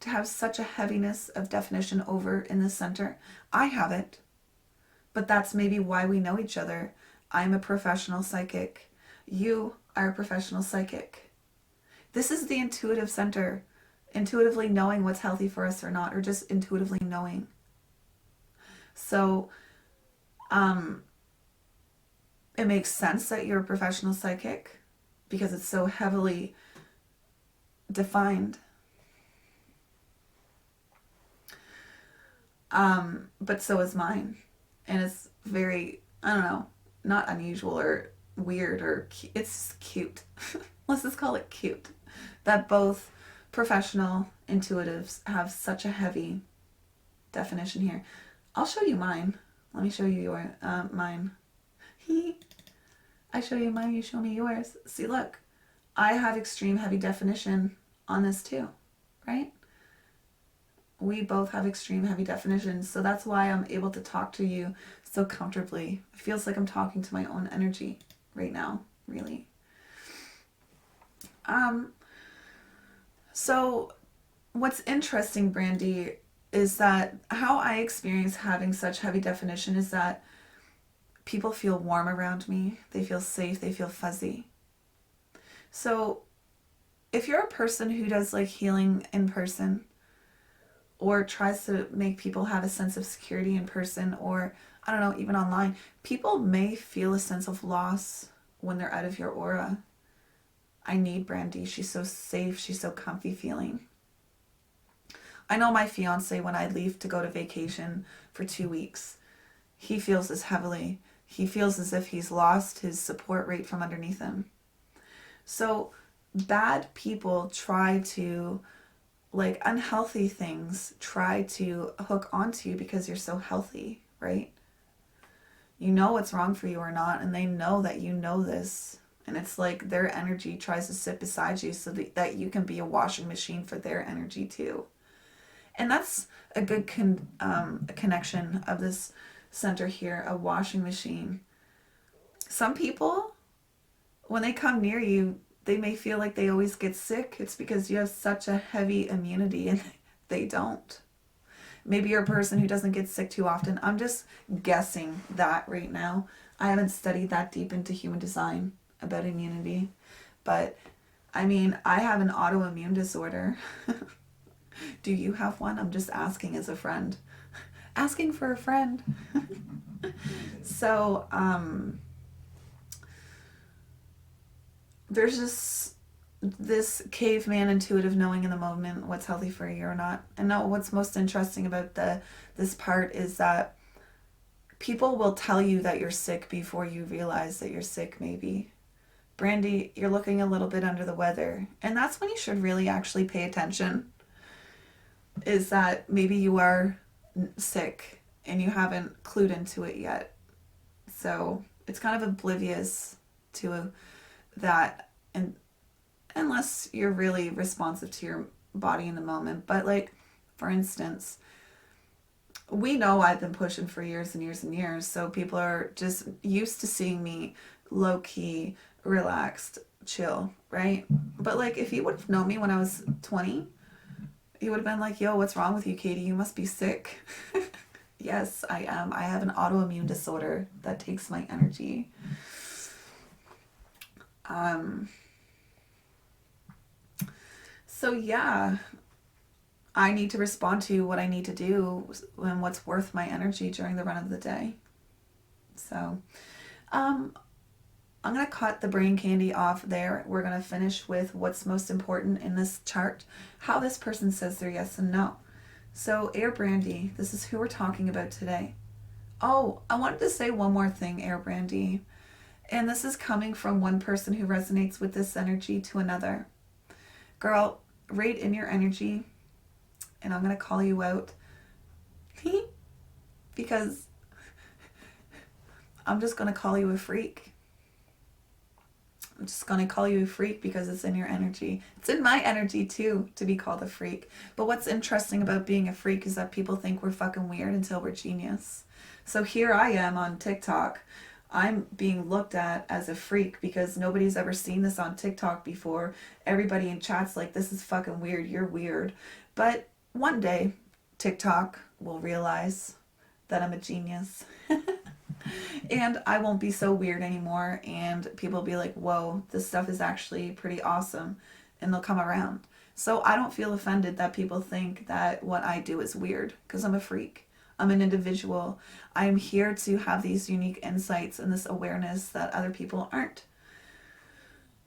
to have such a heaviness of definition over in the center. I have it, but that's maybe why we know each other. I'm a professional psychic. You are a professional psychic. This is the intuitive center, intuitively knowing what's healthy for us or not, or just intuitively knowing. So, it makes sense that you're a professional psychic because it's so heavily defined. But so is mine. And it's very, not unusual or weird or it's cute. Let's just call it cute. That both professional intuitives have such a heavy definition here. I'll show you mine. Let me show you mine. I show you mine, you show me yours. See, look, I have extreme heavy definition on this too, right? We both have extreme heavy definition, so that's why I'm able to talk to you so comfortably. It feels like I'm talking to my own energy right now, really. So what's interesting, Brandy, is that how I experience having such heavy definition is that people feel warm around me, they feel safe, they feel fuzzy. So if you're a person who does like healing in person, or tries to make people have a sense of security in person, or I don't know, even online, people may feel a sense of loss when they're out of your aura. I need Brandy. She's so safe. She's so comfy feeling. I know my fiance, when I leave to go to vacation for 2 weeks, he feels this heavily. He feels as if he's lost his support rate from underneath him. So bad people try to, like unhealthy things, try to hook onto you because you're so healthy, right? You know what's wrong for you or not, and they know that you know this. And it's like their energy tries to sit beside you so that you can be a washing machine for their energy too. And that's a good connection of this center here, a washing machine. Some people, when they come near you, they may feel like they always get sick. It's because you have such a heavy immunity and they don't. Maybe you're a person who doesn't get sick too often. I'm just guessing that right now. I haven't studied that deep into human design about immunity. But I mean, I have an autoimmune disorder. Do you have one? I'm just asking as a friend. Asking for a friend. So, there's just this caveman intuitive knowing in the moment what's healthy for you or not. And now what's most interesting about this part is that people will tell you that you're sick before you realize that you're sick, maybe. Brandy, you're looking a little bit under the weather. And that's when you should really actually pay attention. Is that maybe you are sick and you haven't clued into it yet. So it's kind of oblivious to that, and unless you're really responsive to your body in the moment. But like, for instance, we know I've been pushing for years and years and years, so people are just used to seeing me low-key, relaxed, chill, right? But like, if you would have known me when I was 20, you would have been like, yo, what's wrong with you, Katie? You must be sick. Yes, I am. I have an autoimmune disorder that takes my energy. So yeah, I need to respond to what I need to do and what's worth my energy during the run of the day. So, I'm going to cut the brain candy off there. We're going to finish with what's most important in this chart, how this person says their yes and no. So, AirBrandi, this is who we're talking about today. Oh, I wanted to say one more thing, AirBrandi. And this is coming from one person who resonates with this energy to another. Girl, rate in your energy, and I'm going to call you out because I'm just going to call you a freak. I'm just going to call you a freak because it's in your energy. It's in my energy too to be called a freak. But what's interesting about being a freak is that people think we're fucking weird until we're genius. So here I am on TikTok. I'm being looked at as a freak because nobody's ever seen this on TikTok before. Everybody in chat's like, this is fucking weird, you're weird. But one day, TikTok will realize that I'm a genius. And I won't be so weird anymore, and people will be like, whoa, this stuff is actually pretty awesome, and they'll come around. So I don't feel offended that people think that what I do is weird, because I'm a freak. I'm an individual. I'm here to have these unique insights and this awareness that other people aren't.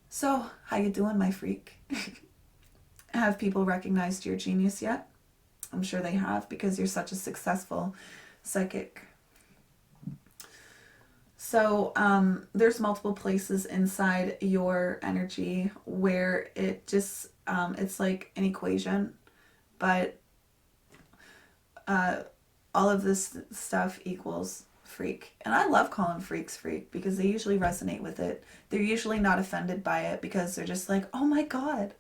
So, how you doing, my freak? Have people recognized your genius yet? I'm sure they have, because you're such a successful psychic. So there's multiple places inside your energy where it just, it's like an equation, but all of this stuff equals freak. And I love calling freaks freak because they usually resonate with it. They're usually not offended by it because they're just like, oh my God,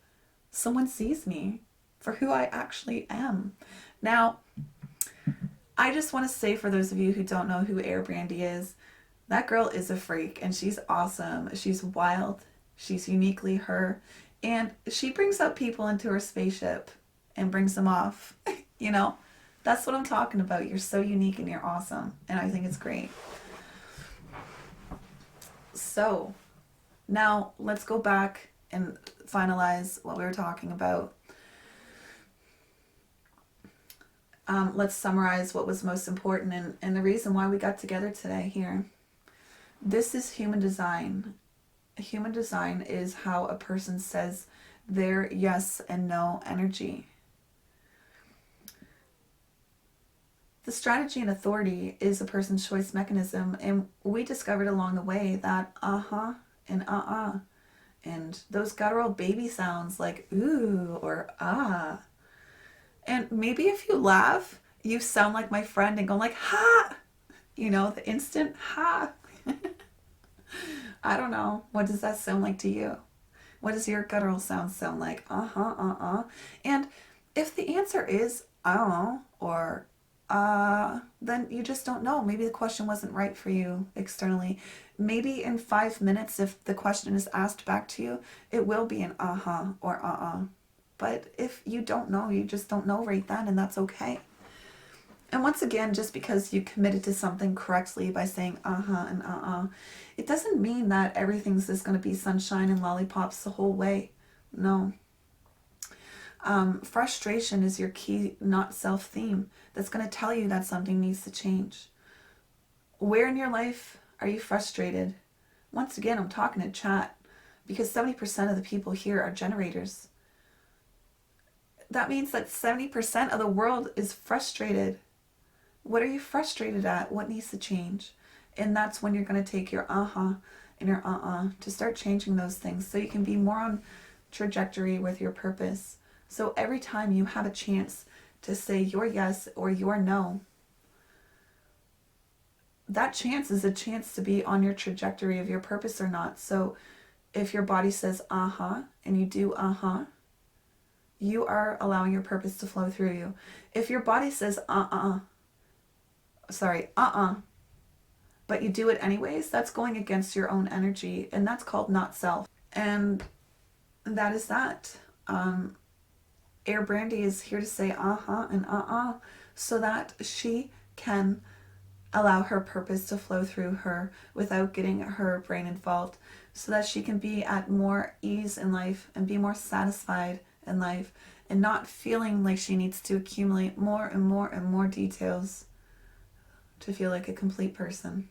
someone sees me for who I actually am. Now, I just want to say, for those of you who don't know who AirBrandi is, that girl is a freak and she's awesome. She's wild. She's uniquely her. And she brings up people into her spaceship and brings them off. You know, that's what I'm talking about. You're so unique and you're awesome. And I think it's great. So now let's go back and finalize what we were talking about. Let's summarize what was most important and the reason why we got together today here. This is human design. Human design is how a person says their yes and no energy. The strategy and authority is a person's choice mechanism, and we discovered along the way that and and those guttural baby sounds like ooh or ah. And maybe if you laugh, you sound like my friend and go like ha, you know, the instant ha. I don't know. What does that sound like to you? What does your guttural sound like? And if the answer is or then you just don't know. Maybe the question wasn't right for you externally. Maybe in 5 minutes, if the question is asked back to you, it will be an or But if you don't know, you just don't know right then, and that's okay. And once again, just because you committed to something correctly by saying and it doesn't mean that everything's just going to be sunshine and lollipops the whole way. No. Frustration is your key not self theme that's going to tell you that something needs to change. Where in your life are you frustrated? Once again, I'm talking to chat because 70% of the people here are generators. That means that 70% of the world is frustrated. What are you frustrated at? What needs to change? And that's when you're going to take your and your to start changing those things so you can be more on trajectory with your purpose. So every time you have a chance to say your yes or your no, that chance is a chance to be on your trajectory of your purpose or not. So if your body says and you do you are allowing your purpose to flow through you. If your body says but you do it anyways, that's going against your own energy, and that's called not self. And that is that. AirBrandi is here to say and so that she can allow her purpose to flow through her without getting her brain in fault, so that she can be at more ease in life and be more satisfied in life and not feeling like she needs to accumulate more and more and more details to feel like a complete person.